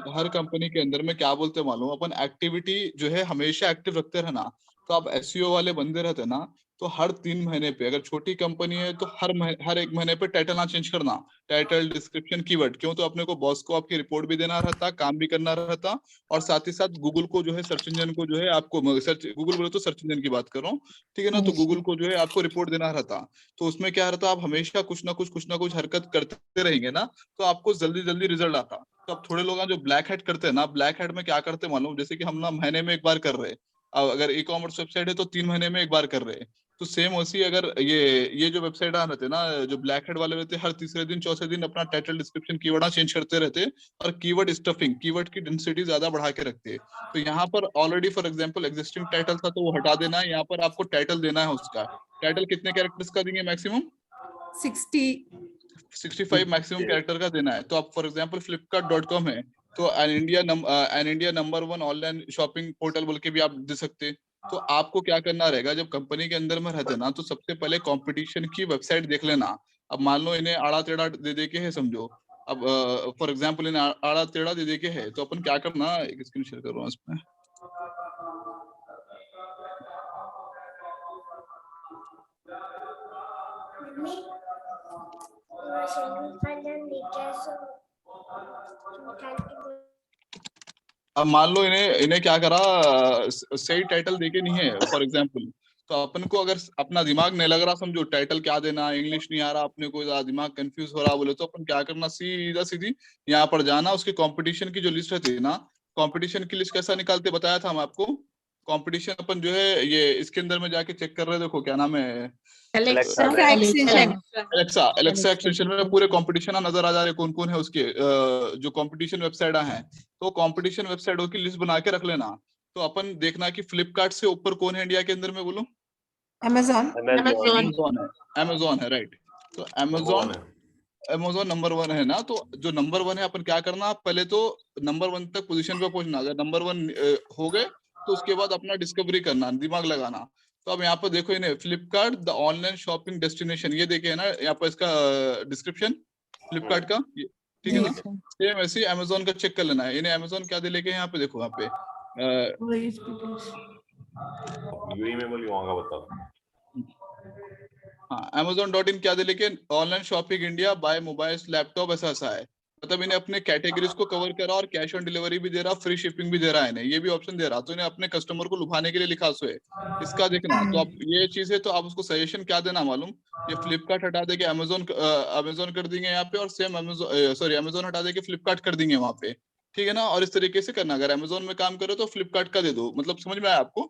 हर कंपनी के अंदर में क्या बोलते हैं मालूम, अपन एक्टिविटी जो है हमेशा एक्टिव रखते रहना। तो आप एसईओ वाले बंदे रहते ना, तो हर 3 महीने पे, अगर छोटी कंपनी है तो हर 1 महीने पे टाइटल ना चेंज करना, टाइटल डिस्क्रिप्शन कीवर्ड। क्यों? तो अपने को बॉस को आपकी रिपोर्ट भी देना रहता, काम भी करना रहता, और साथ ही साथ गूगल को जो है, सर्च इंजन को जो है, आपको सर्च गूगल बोले तो सर्च इंजन की बात कर रहा हूँ, ठीक है ना? तो यस गूगल सर। को जो है आपको रिपोर्ट देना रहता। तो उसमें क्या रहता, आप हमेशा कुछ ना कुछ हरकत करते रहेंगे ना, तो आपको जल्दी जल्दी रिजल्ट आता। तो अब थोड़े लोग हैं जो ब्लैक हैट करते हैं ना, ब्लैक हैट में क्या करते हैं मालूम, जैसे कि हम ना महीने में एक बार कर रहे हैं, अब अगर ई कॉमर्स वेबसाइट है तो 3 महीने में एक बार कर रहे हैं। तो सेम उसी, अगर ये जो वेबसाइट आ रहते हैं ना, जो ब्लैक हेड वाले रहते हैं, हर तीसरे दिन चौथे दिन अपना टाइटल डिस्क्रिप्शन कीवर्ड चेंज करते रहते हैं, और कीवर्ड स्टफिंग, कीवर्ड की डेंसिटी ज्यादा बढ़ा के रखते हैं। तो यहाँ पर already for example existing title था तो वो हटा देना है, यहाँ पर आपको टाइटल देना है उसका। टाइटल कितने कैरेक्टर्स का देंगे मैक्सिमम? 60 65 मैक्सिमम कैरेक्टर का देना है। तो आप फॉर एग्जांपल flipkart.com है, तो an India number 1 online shopping portal बोल के भी आप दे सकते। तो आपको क्या करना रहेगा, जब कंपनी के अंदर में रहते ना, तो सबसे पहले कंपटीशन की वेबसाइट देख लेना। अब मान लो इन्हें आड़ा टेढ़ा दे के है, समझो। अब फॉर एग्जांपल इन्हें आड़ा टेढ़ा दे के है, तो अपन क्या करना, एक स्क्रीन शेयर कर रहा हूँ इसमें। अब मान लो इन्हें क्या करा, सही टाइटल देके नहीं है फॉर एग्जांपल, तो अपन को अगर अपना दिमाग नहीं लग रहा, समझो टाइटल क्या देना, इंग्लिश नहीं आ रहा अपने को, ज्यादा दिमाग कंफ्यूज हो रहा बोले, तो अपन क्या करना, सीधा सीधी यहाँ पर जाना, उसकी कंपटीशन की जो लिस्ट रहती है ना, कंपटीशन की लिस्ट कैसा निकालते बताया था हम आपको। कंपटीशन अपन जो है ये इसके अंदर में जाके चेक कर रहे हैं, देखो क्या नाम है, Alexa. एक्सटेंशन। एलेक्सा एक्सटेंशन में पूरे कंपटीशन नजर आ जा रहे कौन कौन है उसके, जो कंपटीशन वेबसाइट है। तो कंपटीशन वेबसाइटों की लिस्ट बना के रख लेना। तो अपन देखना कि फ्लिपकार्ट से ऊपर कौन है इंडिया के अंदर में, बोलो। Amazon Amazon. अमेजोन है, राइट। तो अमेजोन नंबर 1 है ना, तो जो नंबर 1 है, अपन क्या करना, आप पहले तो नंबर 1 तक पोजीशन पे पहुंचना। अगर नंबर 1 हो गए तो उसके बाद अपना डिस्कवरी करना, दिमाग लगाना। तो अब यहाँ पर देखो, इन्हें Flipkart the online shopping destination ये देखे है ना, यहाँ पर इसका डिस्क्रिप्शन फ्लिपकार्ट का, ठीक है ना? Yes sir. सेम ऐसे ही अमेजोन का चेक कर लेना है। इन्हें अमेजोन क्या दे लेके, यहाँ पे देखो, यहाँ पे यूई में बोली वहां का बताओ। हाँ, amazon.in क्या दे लेके, online shopping India, buy mobile, laptop, ऐसा ऐसा है। मतलब इन्हें अपने कैटेगरीज को कवर करा, और कैश ऑन डिलीवरी भी दे रहा, फ्री शिपिंग भी दे रहा है इन्हें, ये भी ऑप्शन दे रहा। तो इन्हें अपने कस्टमर को लुभाने के लिए लिखा सो है, इसका देखना। तो आप ये चीज है, तो आप उसको सजेशन क्या देना मालूम, ये फ्लिपकार्ट हटा देके अमेजोन कर देंगे यहाँ पे, और सेम अमेजोन हटा देके फ्लिपकार्ट कर देंगे वहाँ पे, ठीक है ना? और इस तरीके से करना, अगर अमेजोन में काम करो तो फ्लिपकार्ट का दे दो। मतलब समझ में आया आपको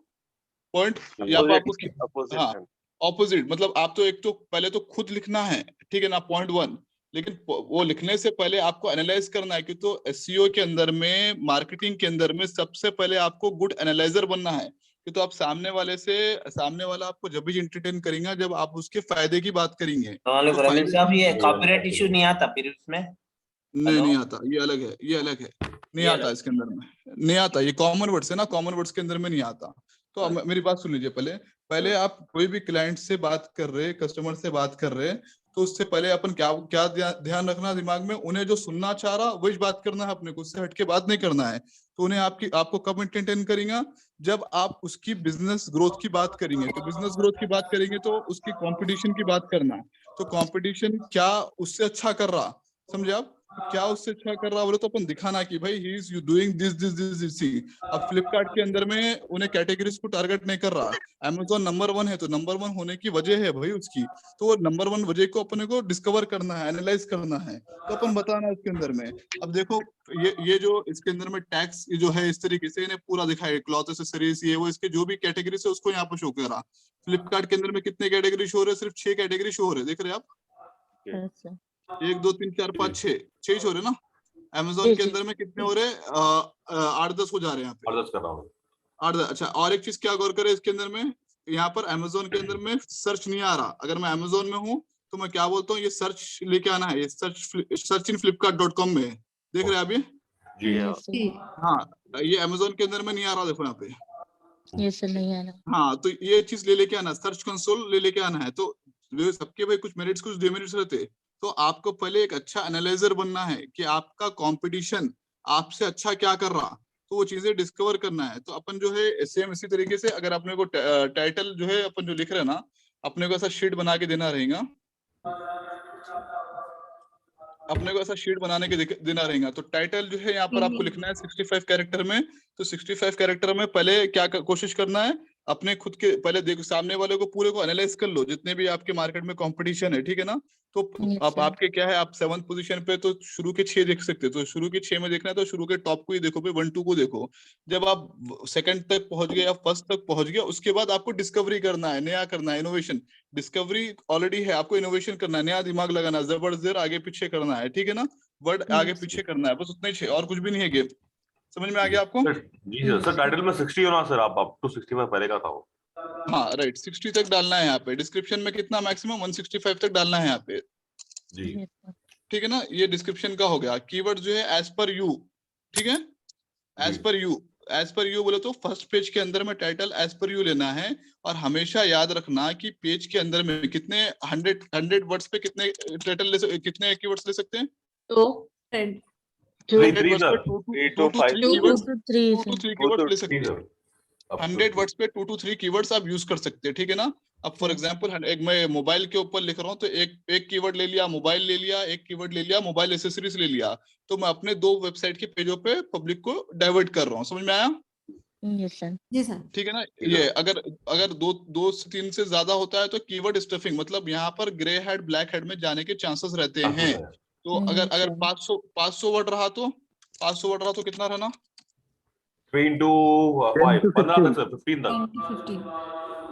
पॉइंट? यहाँ पर आपको हाँ, ऑपोजिट, मतलब आप तो एक तो पहले तो खुद लिखना है, ठीक है ना, पॉइंट 1। लेकिन वो लिखने से पहले आपको एनालाइज करना है कि, तो एसईओ के अंदर में, मार्केटिंग के अंदर में सबसे पहले आपको गुड एनालाइजर बनना है। कि तो आप सामने वाला आपको जब भी एंटरटेन करेंगे जब आप उसके फायदे की बात करेंगे। तो रवीन साहब, ये कॉपीराइट इशू नहीं आता फिर उसमें? नहीं आता, ये अलग है, नहीं आता इसके अंदर में, नहीं आता। ये कॉमन वर्ड्स है ना, कॉमन वर्ड्स के अंदर में नहीं आता। तो अब मेरी बात सुन लीजिए, पहले आप कोई भी क्लाइंट से बात कर रहे, कस्टमर से बात कर रहे, तो उससे पहले अपन क्या ध्यान रखना दिमाग में, उन्हें जो सुनना चाह रहा वही बात करना है अपने को, उससे हटके बात नहीं करना है। तो उन्हें आपको कब एंटरटेन करेंगे, जब आप उसकी बिजनेस ग्रोथ की बात करेंगे। तो बिजनेस ग्रोथ की बात करेंगे तो उसकी कंपटीशन की बात करना। तो कंपटीशन क्या उससे अच्छा कर रहा, समझे आप? क्या उससे अच्छा कर रहा बोले, तो अपन दिखाना कि भाई ही इज डूइंग दिस। अब फ्लिपकार्ट के अंदर में उन्हें कैटेगरीज को टारगेट नहीं कर रहा। अमेजोन नंबर 1 है, तो नंबर 1 होने की वजह है भाई उसकी, तो वो नंबर 1 वजह को अपने को डिस्कवर करना है, एनालाइज करना है, तो अपन बताना इसके अंदर में। अब देखो ये जो इसके अंदर में टैक्स जो है, इस तरीके से इन्हें पूरा दिखाया, क्लॉथ एक्सेसरीज, ये वो, इसके जो भी कैटेगरीज है उसको यहाँ पर शो करा। फ्लिपकार्ट के अंदर में कितने कैटेगरी शो हो रहे, सिर्फ 6 कैटेगरी शो हो रहे, देख रहे आप? 1 2 3 4 5 6 हो रहे ना। अमेजोन के अंदर में कितने हो रहे, 8-10 हो जा रहे हैं यहाँ पे, 8-10 कर रहा हूँ। 8-10। अच्छा, और एक चीज क्या गौर करें इसके अंदर में, यहाँ पर अमेजोन के अंदर में सर्च नहीं आ रहा। अगर मैं अमेजोन में हूँ तो मैं क्या बोलता हूँ, ये सर्च लेके आना है, ये सर्च इन flipkart.com में है, देख रहे हैं आप ये? जी हाँ, ये अमेजोन के अंदर में नहीं आ रहा, देखो यहाँ पे। ये सर नहीं आ रहा। हाँ, तो ये चीज ले लेके आना, सर्च कंसोल ले लेके आना है। तो जो सबके भाई कुछ मेरिट्स कुछ डिमेरिट्स रहते, तो आपको पहले एक अच्छा एनालाइजर बनना है कि आपका कंपटीशन आपसे अच्छा क्या कर रहा, तो वो चीजें डिस्कवर करना है। तो अपन जो है सेम इसी तरीके से, अगर अपने को टाइटल जो है अपन जो लिख रहे हैं ना, अपने को ऐसा शीट बना के देना रहेगा, अपने को ऐसा शीट बनाने के देना रहेगा। तो टाइटल जो है यहाँ पर आपको लिखना है 65 कैरेक्टर में। तो 65 कैरेक्टर में पहले क्या कोशिश करना है, अपने खुद के पहले देखो, सामने वाले को पूरे को एनालाइज कर लो, जितने भी आपके मार्केट में कंपटीशन है, ठीक है ना। तो अब आपके क्या है, आप 7th पोजीशन पे, तो शुरू के 6 देख सकते हो। तो शुरू के 6 में देखना है तो शुरू के टॉप को ही देखो, पे 1 2 को देखो। जब आप सेकंड तक पहुंच गए या फर्स्ट तक पहुंच गए, उसके बाद आपको डिस्कवरी करना है, नया करना है, इनोवेशन। डिस्कवरी ऑलरेडी है, आपको इनोवेशन करना है, नया दिमाग लगाना है, जबरदस्त आगे पीछे करना है, ठीक है ना। वर्ड आगे पीछे करना है, बस उतना ही, और कुछ भी नहीं है गेम। समझ में आ गया आपको? जी सर, टाइटल में 60 होना सर, आप अप टू 65 पहले का था वो। हाँ राइट, 60 तक डालना है यहाँ पे। डिस्क्रिप्शन में कितना, मैक्सिमम 165 तक डालना है यहाँ पे, जी ठीक है ना। ये डिस्क्रिप्शन का हो गया। कीवर्ड जो है एज पर यू, ठीक है, as per you. As per you बोले तो फर्स्ट पेज के अंदर में टाइटल एज पर यू लेना है। और हमेशा याद रखना कि पेज के अंदर में कितने 100 वर्ड्स पे कितने टाइटल कितने कीवर्ड्स ले सकते हैं? तो 100 वर्ड्स पे 2 to 3 कीवर्ड्स, 2 to 3 कीवर्ड्स ले सकते हैं। 100 वर्ड्स पे 2 to 3 कीवर्ड्स आप यूज कर सकते हैं, ठीक है ना। अब फॉर एग्जांपल, एक मैं मोबाइल के ऊपर लिख रहा हूँ, तो एक कीवर्ड ले लिया, मोबाइल ले लिया, एक कीवर्ड ले लिया, मोबाइल एसेसरीज ले लिया। तो मैं अपने 2 वेबसाइट के पेजों पे पब्लिक को डाइवर्ट कर रहा हूँ। समझ में आया? जी सर। ठीक है ना। ये अगर 2 से 3 से ज्यादा होता है तो कीवर्ड स्टफिंग, मतलब यहाँ पर ग्रे हेड ब्लैक हेड में जाने के चांसेस रहते हैं। तो अगर 500 वर्ड रहा तो 500 वर्ड रहा तो कितना रहना? 3 to 5, 15 तक सर, 15 तक,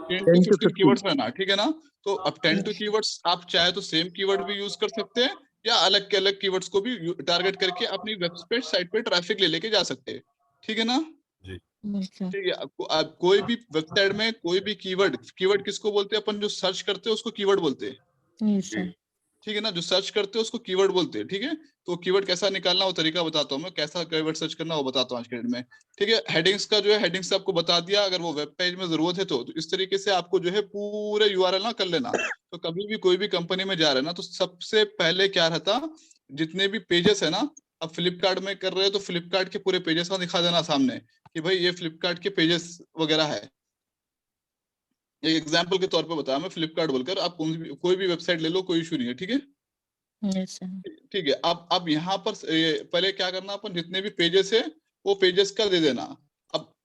10 to 15 कीवर्ड्स रहना, ठीक है ना। तो अब 10 to कीवर्ड्स आप चाहे तो सेम कीवर्ड भी यूज कर सकते हैं, या अलग के अलग कीवर्ड्स को भी टारगेट करके अपनी वेबसाइट साइट पे ट्रैफिक ले लेके जा सकते हैं, ठीक है ना। ठीक है, आप कोई भी वेबसाइट में कोई भी कीवर्ड किसको बोलते हैं अपन? जो सर्च करते हैं उसको कीवर्ड बोलते हैं, ठीक है ना। जो सर्च करते हैं उसको कीवर्ड बोलते हैं, ठीक है। तो कीवर्ड कैसा निकालना वो तरीका बताता हूँ मैं, कैसा कीवर्ड सर्च करना वो बताता हूँ आज के डेट में, ठीक है। हेडिंग्स का जो है, हेडिंग्स आपको बता दिया। अगर वो वेब पेज में जरूरत है तो इस तरीके से आपको जो है पूरे यूआरएल ना कर लेना। तो कभी भी कोई भी कंपनी में जा रहे हैं ना, तो सबसे पहले क्या रहता, जितने भी पेजेस है ना, अब फ्लिपकार्ट में कर रहे हो तो फ्लिपकार्ट के पूरे पेजेस का दिखा देना सामने कि भाई ये फ्लिपकार्ट के पेजेस वगैरह है। एक एग्जांपल के तौर पे बताया मैं, फ्लिपकार्ट बोलकर। आप कोई भी वेबसाइट ले लो, कोई इशू नहीं है, ठीक है। ठीक है। अब यहाँ पर पहले क्या करना, अपन जितने भी पेजेस है वो पेजेस का दे देना।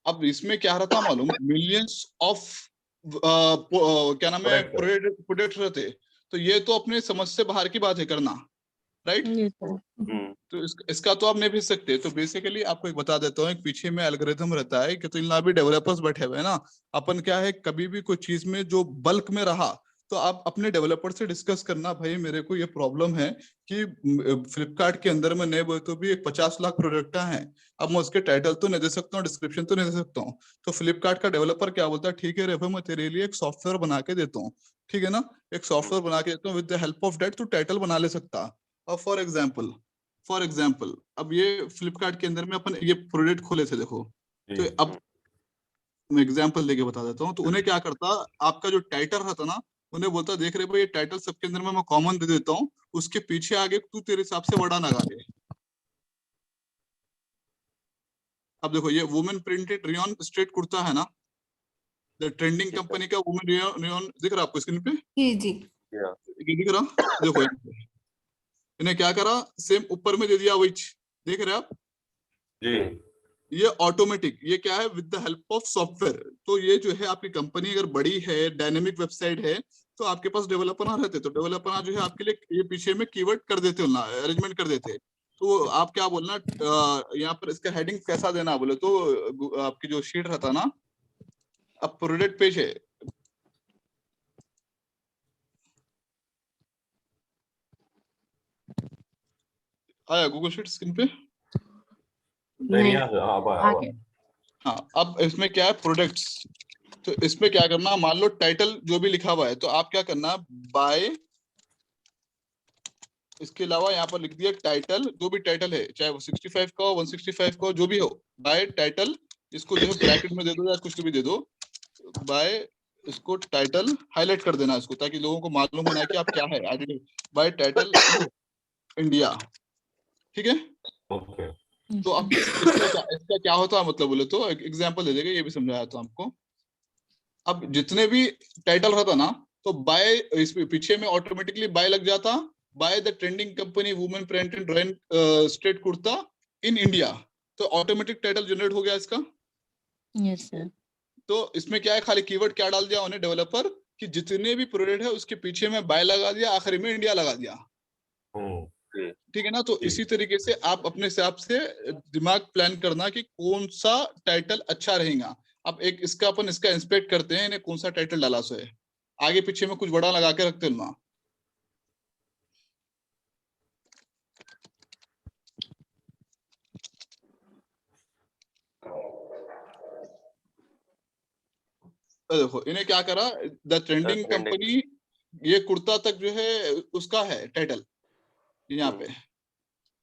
अब इसमें क्या रहता मालूम, मिलियंस ऑफ क्या नाम है, प्रोडक्ट रहते। तो ये तो अपने समझ से बाहर की बात है करना, राइट। तो इसका तो आप नहीं भेज सकते। तो बेसिकली आपको एक बता देता हूँ, एक पीछे में एल्गोरिथम रहता है कि तो इन भी डेवलपर्स बैठे हुए हैं ना। अपन क्या है, कभी भी कोई चीज में जो बल्क में रहा तो आप अपने डेवलपर से डिस्कस करना, भाई मेरे को ये प्रॉब्लम है कि फ्लिपकार्ट के अंदर में नहीं बोले तो भी 50 लाख प्रोडक्ट हैं। अब मैं उसके टाइटल तो नहीं दे सकता हूँ, डिस्क्रिप्शन तो नहीं दे सकता हूँ। तो फ्लिपकार्ट का डेवलपर क्या बोलता है, ठीक है रे भाई, मैं तेरे लिए एक सॉफ्टवेयर बना के देता हूँ, ठीक है ना। एक सॉफ्टवेयर बना के देता हूँ, with the help of that तू टाइटल बना ले सकता। और फॉर एग्जाम्पल अब ये फ्लिपकार्ट के अंदर में अपन ये प्रोडक्ट खोले थे, देखो। तो अब मैं एग्जाम्पल लेके बता देता हूँ। तो उन्हें क्या करता, आपका जो टाइटल रहता ना, उन्हें बोलता देख रहे भाई ये टाइटल सबके अंदर में मैं कॉमन दे देता हूँ, उसके पीछे आगे तू तेरे हिसाब से वर्ड लगा दे। अब देखो ये women printed rayon straight kurta है ना, द ट्रेंडिंग कंपनी का वुमेन रियॉन दिख रहा है आपको स्क्रीन पे? जी जी ये दिख रहा, देखो इन्हें क्या करा, सेम ऊपर में दे दिया वही, देख रहे आप जी। ये ऑटोमेटिक, ये क्या है, with the help of software. तो ये जो है आपकी कंपनी अगर बड़ी है, डायनेमिक वेबसाइट है, तो आपके पास डेवलपर रहते, तो डेवलपर जो है आपके लिए ये पीछे में कीवर्ड कर देते हो ना, अरेंजमेंट कर देते। तो आप क्या बोलना, यहाँ पर इसका हेडिंग कैसा देना बोले तो, आपकी जो शीट रहता ना, अब प्रोडक्ट पेज है, आया गूगल शीट स्क्रीन पे? नहीं, हाँ, अब इसमें क्या है, प्रोडक्ट्स। तो इसमें क्या करना, मान लो टाइटल जो भी लिखा हुआ है, तो आप क्या करना, बाय इसके अलावा यहाँ पर लिख दिया टाइटल, जो भी टाइटल है, चाहे वो 65 का हो, 165 का हो, जो भी हो, बाय टाइटल, इसको जो है ब्रैकेट में दे दो या कुछ भी दे दो, बाय, इसको टाइटल हाईलाइट कर देना इसको, ताकि लोगों को मालूम होना है कि आप क्या है, बाय टाइटल इंडिया, ठीक है। ओके। तो अब इसका क्या होता है, मतलब बोले तो एग्जांपल दे देगा, ये भी समझाया था आपको। अब जितने भी टाइटल रहता ना, तो बाय, इस पीछे में ऑटोमेटिकली बाय लग जाता, by the trending company women printed rain straight kurta in India, तो ऑटोमेटिक टाइटल जनरेट हो गया इसका। Yes sir. तो इसमें क्या है, खाली कीवर्ड क्या डाल दिया उन्हें डेवलपर, कि जितने भी प्रोडक्ट है उसके पीछे में बाय लगा दिया, आखिरी में इंडिया लगा दिया, ठीक है ना। तो इसी तरीके से आप अपने हिसाब से दिमाग प्लान करना कि कौन सा टाइटल अच्छा रहेगा। अब एक इसका अपन इसका इंस्पेक्ट करते हैं, इन्हें कौन सा टाइटल डाला सो है, आगे पीछे में कुछ बड़ा लगा के रखते ना। तो देखो इन्हें क्या करा, द ट्रेंडिंग कंपनी, ये कुर्ता तक जो है उसका है टाइटल यहाँ पे,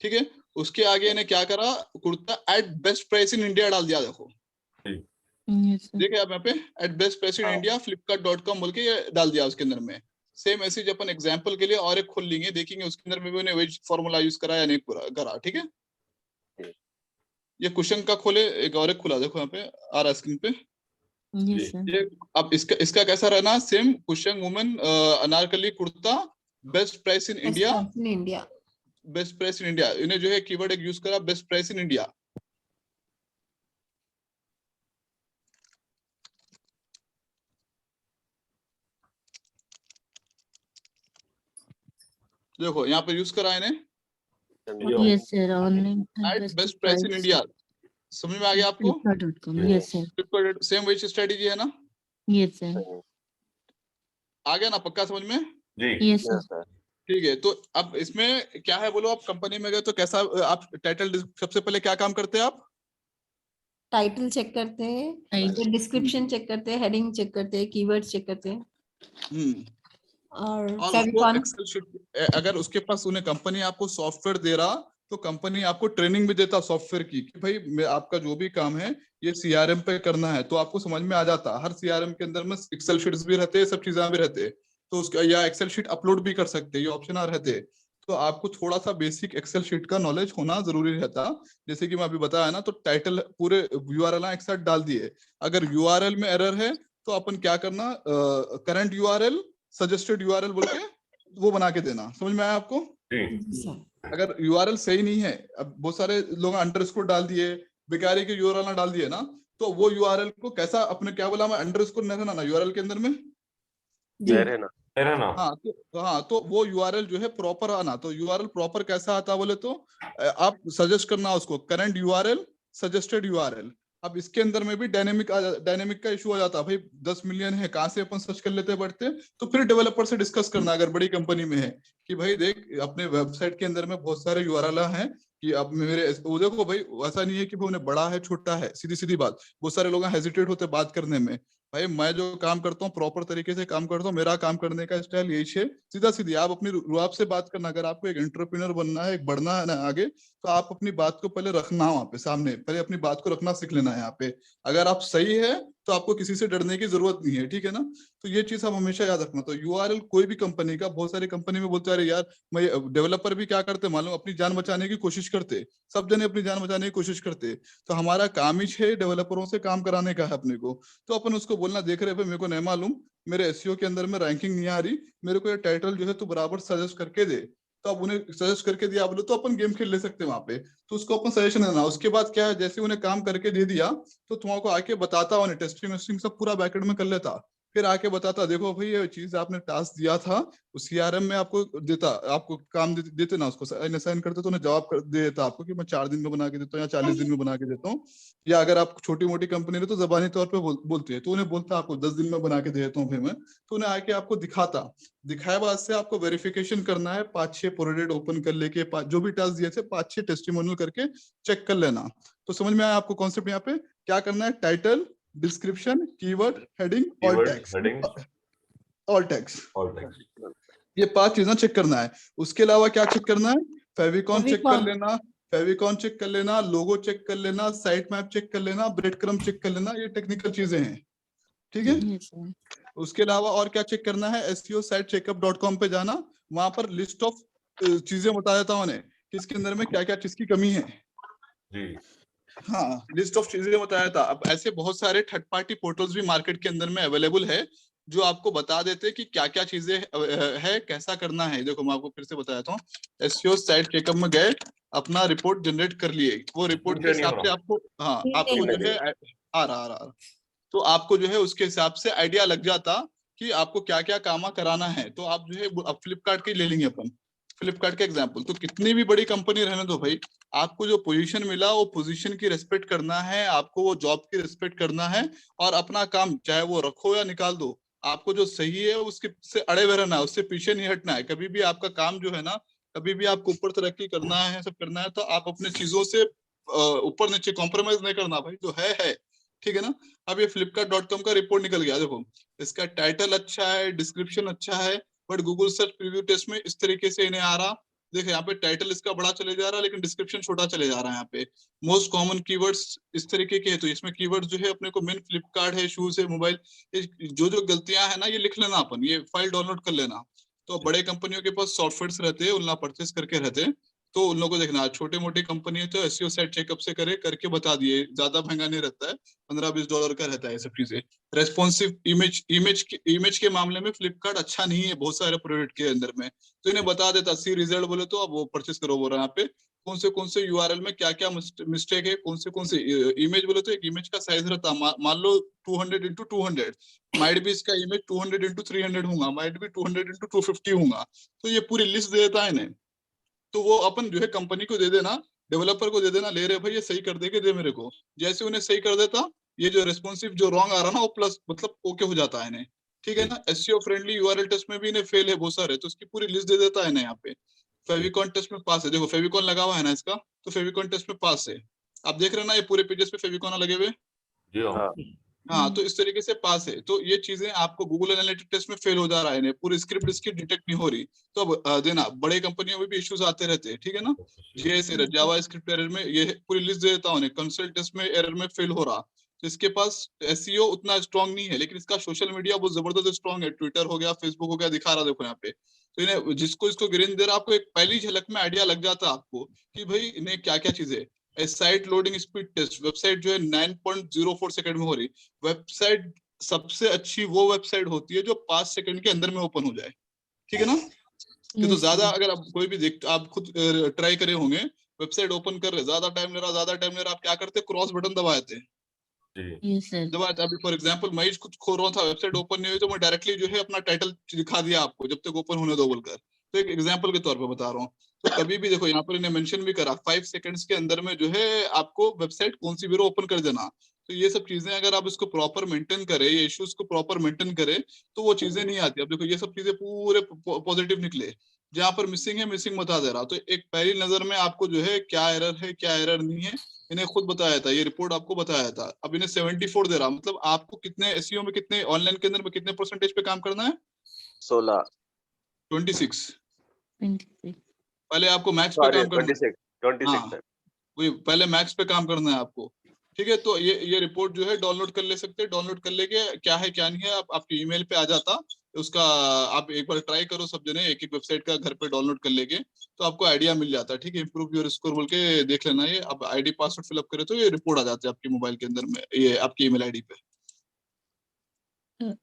ठीक है। उसके आगे इन्हें क्या करा, kurta at best price in India डाल दिया, देखो देखिए आप यहाँ पे at best price in India flipkart.com बोल के ये डाल दिया उसके अंदर में। सेम मैसेज अपन एग्जांपल के लिए और एक खोल लेंगे, देखेंगे उसके अंदर में भी उन्हें वही फॉर्मूला यूज करा या नहीं करा, ठीक है। ये क्वेश्चन का खोले, एक और एक खुला, देखो यहाँ पे आ रहा स्क्रीन पे। ये अब इसका कैसा रहना, same question, women Anarkali kurta best price in India, India, best price in India, इन्हें जो है कीवर्ड एक यूज करा, बेस्ट प्राइस इन इंडिया। देखो यहाँ पे यूज करा इन्हें, yes sir, online at best price in India, समझ में आ गया आपको। flipkart.com, यस सर, सेम वही स्ट्रेटेजी है ना, यस सर, आ गया ना, पक्का समझ में। Yes sir. ठीक है, तो अब इसमें क्या है, बोलो आप कंपनी में गए तो कैसा, आप टाइटल, सबसे पहले क्या काम करते हैं आप, टाइटल चेक करते हैं, डिस्क्रिप्शन चेक करते हैं, हेडिंग चेक करते हैं, कीवर्ड चेक करते हैं, और उसको एक्सेल शीट, अगर उसके पास उन्हें कंपनी आपको सॉफ्टवेयर दे रहा, तो कंपनी आपको ट्रेनिंग भी देता सॉफ्टवेयर की, कि भाई आपका जो भी काम है ये सीआरएम पे करना है, तो आपको समझ में आ जाता। हर सीआरएम के अंदर में एक्सेल शीट्स भी रहते हैं, सब चीजें भी रहते हैं, तो उसका या एक्सेल शीट अपलोड भी कर सकते हैं, ये ऑप्शन आ रहते हैं। तो आपको थोड़ा सा बेसिक एक्सेल शीट का नॉलेज होना जरूरी रहता। जैसे कि मैं अभी बताया ना, तो टाइटल पूरे यूआरएल एक साथ डाल दिए, अगर यूआरएल में एरर है तो अपन क्या करना, करंट यूआरएल सजेस्टेड यूआरएल बोल के वो बना के देना, समझ में आया आपको। अगर यूआरएल सही नहीं है, अब बहुत सारे लोग अंडरस्कोर डाल दिए, बेकारी के यूआरएल ना डाल दिए ना, तो वो यूआरएल को कैसा, अपने क्या बोला मैं, अंडरस्कोर नहीं रहना ना यूआरएल के अंदर में, हाँ तो वो यूआरएल जो है प्रॉपर आना। तो यूआरएल प्रॉपर कैसा आता बोले तो, आप सजेस्ट करना उसको करंट यूआरएल सजेस्टेड यूआरएल। अब इसके अंदर में भी डायनेमिक का इशू आ जाता है, भाई 10 मिलियन है, कहाँ से अपन सर्च कर लेते बढ़ते, तो फिर डेवलपर से डिस्कस करना, अगर बड़ी कंपनी में है कि भाई देख अपने वेबसाइट के अंदर में बहुत सारे यूआरएल हैं, कि अब मेरे वो देखो भाई, ऐसा नहीं है कि उन्हें बड़ा है छोटा है, सीधी सीधी बात, बहुत सारे लोग हेजिटेट होते बात करने में। भाई मैं जो काम करता हूँ प्रॉपर तरीके से काम करता हूँ, मेरा काम करने का स्टाइल यही है, सीधा सीधी आप अपनी रुआब से बात करना। अगर आपको एक एंटरप्रेन्योर बनना है, एक बढ़ना है ना आगे, तो आप अपनी बात को पहले रखना वहां पे सामने, पहले अपनी बात को रखना सीख लेना है यहाँ पे। अगर आप सही है तो आपको किसी से डरने की जरूरत नहीं है, ठीक है ना। तो ये चीज आप हमेशा याद रखना। तो यूआरएल कोई भी कंपनी का, बहुत सारी कंपनी में बोलते हैं यार, मैं डेवलपर भी क्या करते मालूम, अपनी जान बचाने की कोशिश करते, सब जने अपनी जान बचाने की कोशिश करते। तो हमारा काम ही है डेवलपरों से काम कराने का है अपने को। तो अपन उसको बोलना, देख रहे मेरे को नहीं मालूम, मेरे एसईओ के अंदर में रैंकिंग नहीं आ रही, मेरे को ये टाइटल जो है तू बराबर सजेस्ट करके दे। तो अब उन्हें सजेस्ट करके दिया बोले तो अपन गेम खेल ले सकते हैं वहां पे। तो उसको अपन सजेशन देना। उसके बाद क्या है, जैसे उन्हें काम करके दे दिया तो तुम्हारे को आके बताता, उन्हें टेस्टिंग वेस्टिंग सब पूरा बैकएंड में कर लेता, फिर आके बताता देखो भाई ये चीज आपने टास्क दिया था, उस सीआरएम में आपको देता, आपको काम देते ना, उसको असाइन करते तो उन्हें जवाब दे देता आपको कि मैं 4 दिन में बना के देता हूँ या 40 दिन में बना के देता हूँ। या अगर आप छोटी मोटी कंपनी है तो जबानी तौर पे बोलते हैं, तो उन्हें बोलता आपको 10 दिन में बना के दे देता हूँ फिर मैं। तो उन्हें आके आपको दिखाता, दिखाए बाद से आपको वेरिफिकेशन करना है, 5-6 प्रोडक्ट ओपन कर लेके, जो भी टास्क दिए थे 5-6 टेस्टिमोनियल करके चेक कर लेना। तो समझ में आया आपको कॉन्सेप्ट। यहाँ पे क्या करना है, title, description, keyword, heading, all tags, all tags. ये 5 चीजें चेक करना है। उसके अलावा क्या चेक करना है? फेविकॉन चेक कर लेना, फेविकॉन चेक कर लेना, लोगो चेक कर लेना, साइट मैप चेक कर लेना, ब्रेड क्रम चेक कर लेना। ये टेक्निकल चीजें हैं, ठीक है। उसके अलावा और क्या चेक करना है? SEO साइट checkup.com पे जाना, वहां पर लिस्ट ऑफ चीजें बता देता हूँ उन्हें कि इसके अंदर में क्या क्या चीज की कमी है जी। हाँ, लिस्ट ऑफ चीजें बताया था। अब ऐसे बहुत सारे थर्ड पार्टी पोर्टल्स भी मार्केट के अंदर में अवेलेबल है जो आपको बता देते हैं कि क्या क्या चीजें है, कैसा करना है। देखो मैं आपको फिर से बताता हूँ। SEO साइट चेकअप में गए, अपना रिपोर्ट जनरेट कर लिए, वो रिपोर्ट के हिसाब से आपको आपको जो है आ रहा तो आपको जो है उसके हिसाब से आइडिया लग जाता कि आपको क्या क्या काम कराना है। तो आप जो है अब फ्लिपकार्ट की ले लेंगे अपन, फ्लिपकार्ट का एग्जांपल। तो कितनी भी बड़ी कंपनी रहने दो भाई, आपको जो पोजीशन मिला वो पोजीशन की रिस्पेक्ट करना है, आपको वो जॉब की रिस्पेक्ट करना है, और अपना काम चाहे वो रखो या निकाल दो, आपको जो सही है उसके से अड़े हुए रहना है, उससे पीछे नहीं हटना है। कभी भी आपका काम जो है ना, कभी भी आपको ऊपर तरक्की करना है, सब करना है, तो आप अपने चीजों से ऊपर नीचे कॉम्प्रोमाइज नहीं करना भाई, जो है ठीक है ना। अब ये flipkart.com का रिपोर्ट निकल गया, देखो इसका टाइटल अच्छा है, डिस्क्रिप्शन अच्छा है, but Google search preview test में इस तरीके से इन्हें आ रहा। देखो यहाँ पे टाइटल इसका बड़ा चले जा रहा है लेकिन डिस्क्रिप्शन छोटा चले जा रहा है। यहाँ पे मोस्ट कॉमन कीवर्ड्स इस तरीके के है, तो इसमें कीवर्ड्स जो है अपने को मेन फ्लिपकार्ट है, शूज है, मोबाइल, जो जो गलतियां है ना ये लिख लेना, अपन ये फाइल डाउनलोड कर लेना। तो बड़े कंपनियों के पास सॉफ्टवेयर रहते हैं, उनका परचेस करके रहते हैं, तो उन लोगों को देखना। छोटे मोटी कंपनी है तो SEO साइट चेकअप से करके बता दिए, ज्यादा महंगा नहीं रहता है, $15-20 का रहता है सब चीजें। रेस्पॉन्सिव इमेज के मामले में फ्लिपकार्ट अच्छा नहीं है बहुत सारे प्रोडक्ट के अंदर में, तो इन्हें बता देता सी रिजल्ट बोले तो अब वो परचेस करो बोल रहा है। यहाँ पे कौन से URL में क्या क्या मिस्टेक है, कौन से इमेज बोले तो एक इमेज का साइज रहता मान लो 200x200, माइट भी इसका इमेज 200x300 होगा, माइट भी 200x250 होगा, तो ये पूरी लिस्ट दे देता है इन्हें। तो वो अपन जो है कंपनी को दे देना, डेवलपर को दे देना, ले रहे भाई ये सही कर देके दे मेरे को। जैसे उन्हें सही कर देता, ये जो रेस्पॉन्सिव जो रॉन्ग आ रहा ना वो प्लस मतलब ओके हो जाता है इन्हें, ठीक है ना। SEO फ्रेंडली URL टेस्ट में भी इन्हें फेल है बहुत सारे, तो इसकी पूरी लिस्ट दे देता है ना। यहाँ पे फेविकॉन टेस्ट में पास है, देखो फेविकॉन लगा हुआ है ना इसका, तो फेविकॉन टेस्ट में पास है। आप देख रहे हैं ना ये पूरे पेजेस पे फेविकॉन लगे हुए। जी हाँ। हाँ, तो इस तरीके से पास है। तो ये चीजें आपको गूगल एनालिटिक टेस्ट में फेल हो जा रहा है, पूरी स्क्रिप्ट इसकी डिटेक्ट नहीं हो रही, तो अब देना। बड़े कंपनियों में भी इश्यूज आते रहते हैं, ठीक है ना। JS एरर, जावा स्क्रिप्ट एरर में ये पूरी लिस्ट दे देता हूँ। कंसल्ट टेस्ट में एरर में फेल हो रहा, तो इसके पास SEO उतना स्ट्रांग नहीं है, लेकिन इसका सोशल मीडिया बहुत जबरदस्त स्ट्रांग है, ट्विटर हो गया, फेसबुक हो गया, दिखा रहा देखो यहाँ पे। तो इन्हें जिसको इसको ग्रीन दे रहा, आपको एक पहली झलक में आइडिया लग जाता है आपको कि भाई इन्हें क्या क्या चीजें। Site loading speed test, website जो है 9.04 सेकंड में हो रही। वेबसाइट सबसे अच्छी वो वेबसाइट होती है जो 5 सेकंड के अंदर में ओपन हो जाए, ठीक है ना। कि तो ज्यादा अगर आप कोई भी देख, आप खुद ट्राई करे होंगे, वेबसाइट ओपन कर रहे, ज्यादा टाइम ले रहा, आप क्या करते? क्रॉस बटन दबाते हैं। दबाते अभी फॉर एग्जांपल मैं खुद खोल रहा था, वेबसाइट ओपन नहीं हुई तो मैं डायरेक्टली जो है अपना टाइटल दिखा दिया आपको, जब तक ओपन होने दो बोलकर। तो एक एग्जांपल के तौर पे बता रहा हूँ। तो कभी भी देखो यहाँ पर इन्हें मेंशन भी करा 5 सेकंड्स के अंदर में जो है आपको वेबसाइट कौन सी भी ओपन कर देना। तो ये सब चीजें अगर आप इसको प्रॉपर मेंटेन करें, ये इश्यूज को प्रॉपर मेंटेन करें, तो वो चीजें नहीं आती। अब देखो ये सब चीजें पूरे पॉजिटिव निकले, जहाँ पर मिसिंग है मिसिंग बता दे रहा। तो एक पहली नजर में आपको जो है क्या एरर है क्या एरर नहीं है इन्हें खुद बताया था, ये रिपोर्ट आपको बताया था। अब इन्हें 74 दे रहा, मतलब आपको कितने SEO में, कितने ऑनलाइन के अंदर में कितने परसेंटेज पे काम करना है? 16 26 पहले आपको मैक्स पे काम करना है। 26 है। वही पहले मैक्स पे काम करना है आपको, ठीक है। तो ये रिपोर्ट जो है डाउनलोड कर ले सकते हैं, डाउनलोड कर लेके क्या है क्या नहीं है आपके ईमेल पे आ जाता उसका। आप एक बार ट्राई करो सब जने, एक एक वेबसाइट का घर पे डाउनलोड कर लेके, तो आपको आइडिया मिल जाता है, ठीक है। इंप्रूव योर स्कोर बोल के देख लेना। ये अब ID पासवर्ड फिलअप करे तो ये रिपोर्ट आ जाती है आपके मोबाइल के अंदर में, ये आपकी ईमेल ID पे।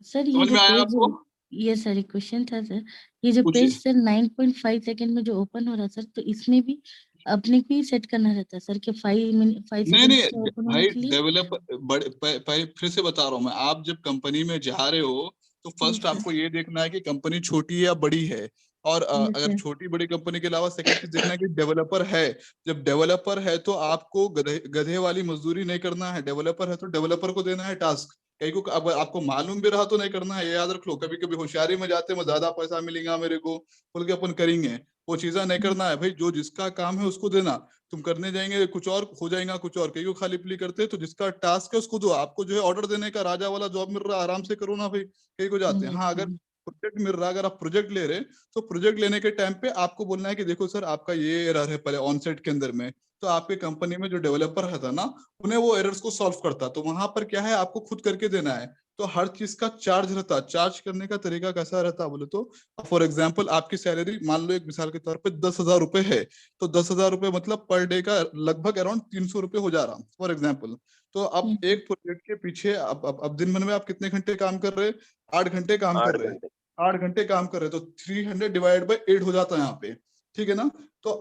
सर समझ में आया आपको? ये सर एक क्वेश्चन था सर, ये जो पेज सर 9.5 सेकंड में जो ओपन हो रहा है सर, तो इसमें भी अपने को ही सेट करना रहता है सर कि 5 सेकंड नहीं ओपन भाई, होने के लिए? डेवलपर फिर से बता रहा हूँ मैं, आप जब कंपनी में जा रहे हो तो फर्स्ट आपको ये देखना है कि कंपनी छोटी है या बड़ी है, और अगर छोटी बड़ी कंपनी के अलावा सेकंड चीज देखना है कि डेवलपर है। जब डेवलपर है तो आपको गधे वाली मजदूरी नहीं करना है, डेवलपर है तो डेवलपर को देना है टास्क। कहीं को अब आपको मालूम भी रहा तो नहीं करना है, ये याद रख लो। कभी कभी होशियारी में जाते हैं, ज्यादा पैसा मिलेगा मेरे को बोल के अपन करेंगे, वो चीजें नहीं करना है भाई। जो जिसका काम है उसको देना, तुम करने जाएंगे कुछ और हो जाएगा कुछ और। कई को खाली पली करते हैं, तो जिसका टास्क है उसको दो। आपको जो है ऑर्डर देने का राजा वाला जॉब मिल रहा है, आराम से करो ना भाई। कई को जाते हैं। हाँ, अगर प्रोजेक्ट मिल रहा है, अगर आप प्रोजेक्ट ले रहे तो प्रोजेक्ट लेने के टाइम पे आपको बोलना है कि देखो सर आपका ये एरर है पहले ऑन साइट के अंदर में, तो आपके कंपनी में जो डेवलपर रहता ना उन्हें वो एरर्स को सॉल्व करता, तो वहां पर क्या है आपको खुद करके देना है, तो हर चीज का चार्ज रहता। चार्ज करने का तरीका कैसा रहता बोले तो फॉर एग्जाम्पल आपकी सैलरी मान लो एक मिसाल के तौर पे 10,000 रुपए है, तो 10,000 रुपए मतलब पर डे का लगभग अराउंड 300 रुपए हो जा रहा फॉर एग्जाम्पल। तो अब एक प्रोजेक्ट के पीछे अब दिन भर में आप कितने घंटे काम कर रहे हैं? 8 घंटे काम कर रहे हैं, 8 घंटे काम कर रहे हैं, तो 300 डिवाइड बाई 8 हो जाता है यहाँ पे, ठीक है ना। तो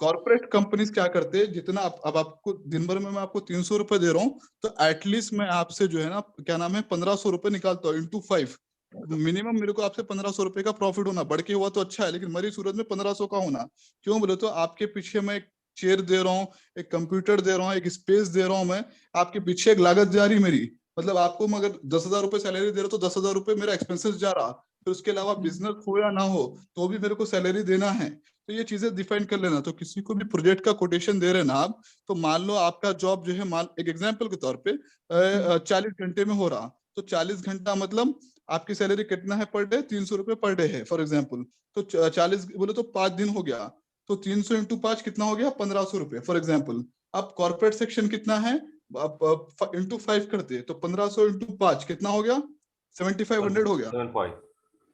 कॉर्पोरेट कंपनीज क्या करते हैं, जितना अब आपको दिन भर में मैं आपको 300 रुपए दे रहा हूँ, तो एटलीस्ट मैं आपसे जो है ना क्या नाम है 1,500 रुपए निकालता हूँ इंटू 5, मिनिमम मेरे को आपसे 1,500 रुपए का प्रॉफिट होना, बढ़ के हुआ तो अच्छा है लेकिन मरी सूरत में 1,500 का होना। क्यों बोले तो आपके पीछे मैं एक चेयर दे रहा हूँ, एक कंप्यूटर दे रहा हूँ, एक स्पेस दे रहा हूँ, मैं आपके पीछे एक लागत जा रही मेरी, मतलब आपको मैं अगर 10,000 रुपए सैलरी दे रहा तो 10,000 रुपए मेरा एक्सपेंसेस जा रहा, फिर उसके अलावा बिजनेस हो या ना हो तो भी मेरे को सैलरी देना है। तो ये चीजें डिफाइन कर लेना। तो किसी को भी प्रोजेक्ट का कोटेशन दे रहे ना आप, तो मान लो आपका जॉब जो है मान एक एग्जांपल के तौर पे 40 घंटे में हो रहा, तो 40 घंटा मतलब आपकी सैलरी कितना है पर डे? 300 रुपए पर डे है फॉर एग्जाम्पल। तो 40 बोले तो 5 दिन हो गया, तो 300 इंटू 5 कितना हो गया? 1,500 रुपए फॉर एग्जाम्पल। अब कॉर्पोरेट सेक्शन कितना है, इंटू 5 करते तो 1,500 इंटू 5 कितना हो गया? 7,500 हो गया,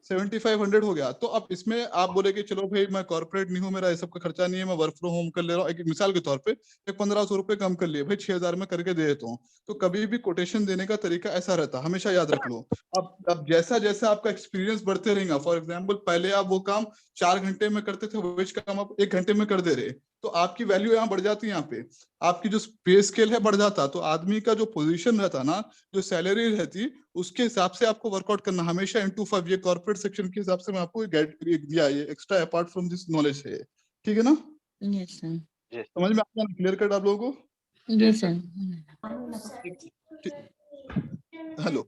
7,500 हो गया। तो अब इसमें आप बोले कि चलो भाई मैं कॉर्पोरेट नहीं हूँ, मेरा ये सब का खर्चा नहीं है, मैं वर्क फ्रॉम होम कर ले रहा हूँ, एक मिसाल के तौर पे एक 1,500 रुपए कम कर लिए भाई, 6,000 में करके दे देता हूँ। तो कभी भी कोटेशन देने का तरीका ऐसा रहता, हमेशा याद रख लो। अब जैसा जैसा आपका एक्सपीरियंस बढ़ते रहेगा, फॉर एग्जाम्पल पहले आप वो काम 4 घंटे में करते थे, वही काम आप 1 घंटे में कर दे रहे, तो आपकी वैल्यू यहाँ बढ़ जाती है, यहाँ पे आपकी जो पे स्केल है बढ़ जाता। तो आदमी का जो पोजीशन रहता ना, जो सैलरी रहती, उसके हिसाब से आपको वर्कआउट करना हमेशा इंटू 5। ये कॉर्पोरेट सेक्शन के हिसाब से मैं आपको गाइड दिया, ये extra apart from this knowledge है, ठीक है ना। यस सर, समझ में आता है? क्लियर कट आप लोगों को? Yes sir. हेलो,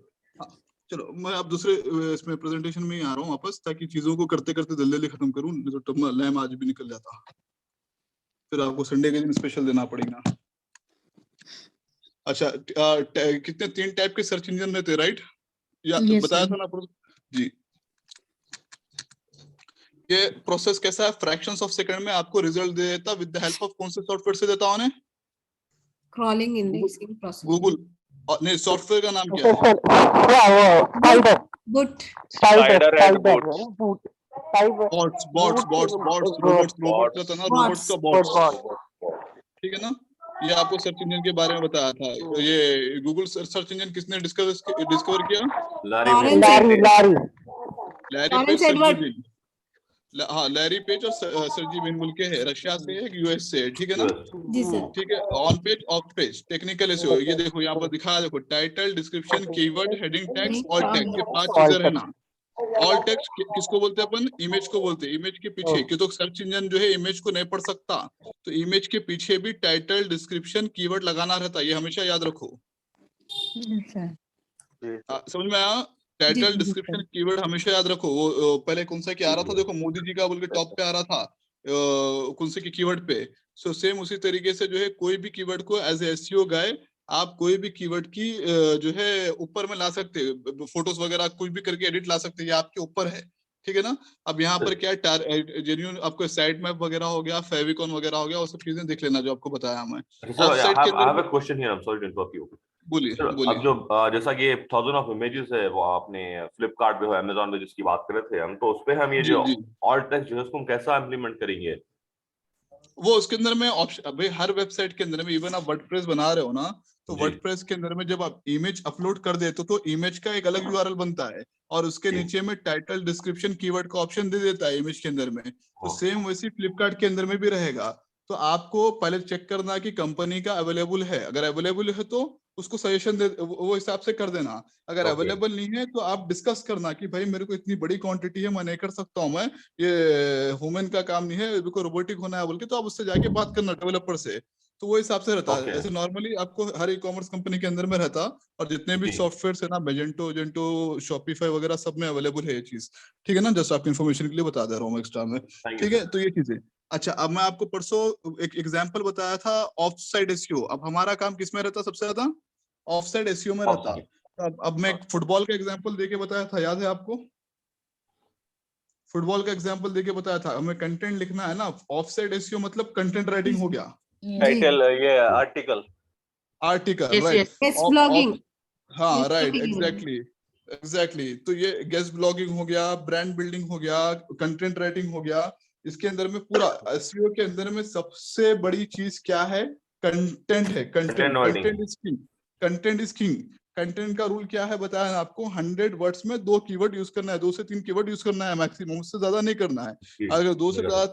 चलो मैं अब दूसरे इसमें प्रेजेंटेशन में ही आ रहा हूँ वापस, ताकि चीजों को करते करते जल्दी जल्दी खत्म करूँ, नहीं तो लैम आज भी निकल जाता, फिर आपको संडे के दिन स्पेशल देना पड़ेगा। अच्छा, कितने 3 टाइप के सर्च इंजन रहते, राइट? या बताया था ना जी। ये प्रोसेस कैसा है, फ्रैक्शंस ऑफ सेकंड में आपको रिजल्ट दे देता, विद द हेल्प ऑफ कौन से सॉफ्टवेयर से देता उन्हें? Crawling indexing process, Google. नहीं, सॉफ्टवेयर का नाम क्या है? बुट, रोबोट का था ना, रोबोट्स का बॉट्स, ठीक है ना। ये आपको सर्च इंजन के बारे में बताया था। ये गूगल सर्च इंजन किसने डिस्कवर किया? लैरी पेज, सर्जी बिन। हाँ, लैरी पेज और सर्जी बिन बोल के है, रशिया से है, यूएस से है, ठीक है ना। जी सर। ठीक है, on page of page technical ऐसे हो। ये देखो यहाँ पर दिखाया, देखो title, description, keyword, heading tags, all tag, ये 5 चीजें है ना। ऑल टेक्स्ट किसको बोलते हैं अपन? इमेज को बोलते हैं। इमेज के पीछे क्यों, तो सर्च इंजन जो है इमेज को नहीं पढ़ सकता, तो इमेज के पीछे भी टाइटल, डिस्क्रिप्शन, कीवर्ड लगाना रहता है, ये हमेशा याद रखो। समझ में आया? टाइटल, डिस्क्रिप्शन, कीवर्ड हमेशा याद रखो। वो पहले कौन सा क्या आ रहा था, देखो मोदी जी का बोल के टॉप पे आ रहा था कौन से की कीवर्ड पे। सो सेम उसी तरीके से जो है कोई भी कीवर्ड को एज एसईओ गाय आप कोई भी कीवर्ड की जो है ऊपर में ला सकते हैं, फोटोज वगैरह कुछ भी करके एडिट ला सकते हैं, ये आपके ऊपर है, ठीक है ना। अब यहाँ पर क्या है, जेन्युइन आपको साइड मैप वगैरह हो गया, फेविकॉन वगैरह हो गया, वो सब चीजें देख लेना जो आपको बताया मैं। बोलिए। अब जो जैसा कि 1000 ऑफ इमेजेस है, वो आपने फ्लिपकार्ट पे हो, अमेज़न पे जिसकी बात कर रहे थे हम, तो उस पे हम ये जो ऑल्ट टेक्स्ट जो है उसको हम कैसा इंप्लीमेंट करेंगे? वो उसके अंदर में ऑप्शन, भाई हर वेबसाइट के अंदर में, इवन आप वर्डप्रेस बना रहे हो ना, तो वर्डप्रेस के अंदर में जब आप इमेज अपलोड कर देते हो तो इमेज का एक अलग यूआरएल बनता है, और उसके नीचे में टाइटल, डिस्क्रिप्शन, कीवर्ड का ऑप्शन दे देता है इमेज के अंदर में। तो सेम वैसे फ्लिपकार्ट के अंदर में भी रहेगा। तो आपको पहले चेक करना कि कंपनी का अवेलेबल है, अगर अवेलेबल है तो उसको सजेशन दे, वो हिसाब से कर देना। अगर अवेलेबल नहीं है तो आप डिस्कस करना कि भाई मेरे को इतनी बड़ी क्वांटिटी है, मैं नहीं कर सकता हूँ, मैं ये ह्यूमन का काम नहीं है, मेरे को रोबोटिक होना है बोल के, तो आप उससे जाके बात करना डेवलपर से। तो वो हिसाब से रहता है। ऐसे नॉर्मली आपको हर ई-कॉमर्स कंपनी के अंदर में रहता, और जितने भी सॉफ्टवेयर है ना, मेजेंटो, जेंटो, शॉपिफाई वगैरह सब में अवेलेबल है ये चीज, ठीक है ना। जस्ट आपकी इन्फॉर्मेशन के लिए बता दे रहा हूँ एक्स्ट्रा में, ठीक है। तो ये चीजें। अच्छा, अब मैं आपको परसों एक एग्जांपल बताया था ऑफ साइड एसईओ। अब हमारा काम किसमें रहता सबसे ज्यादा? ऑफ साइड एसईओ में रहता। अब मैं एक फुटबॉल का एग्जांपल देके बताया था, याद है आपको? फुटबॉल का एग्जांपल देके बताया था, हमें कंटेंट लिखना है ना, ऑफसेट एसईओ मतलब कंटेंट राइटिंग हो गया, टाइटल, ये article, article, Yes, right, yes. Guest blogging, हाँ राइट, blogging है। एग्जैक्टली। तो ये गेस्ट ब्लॉगिंग हो गया, ब्रांड बिल्डिंग हो गया, कंटेंट राइटिंग हो गया। इसके अंदर में पूरा एसईओ के अंदर में सबसे बड़ी चीज क्या है? कंटेंट है। Content writing. Content is king, content is king. Content का रूल क्या है बताया ना आपको, 100 वर्ड्स में 2 कीवर्ड यूज करना है, 2 से 3 कीवर्ड यूज करना है मैक्सिमम, उससे ज्यादा नहीं करना है। अगर 2 से ज्यादा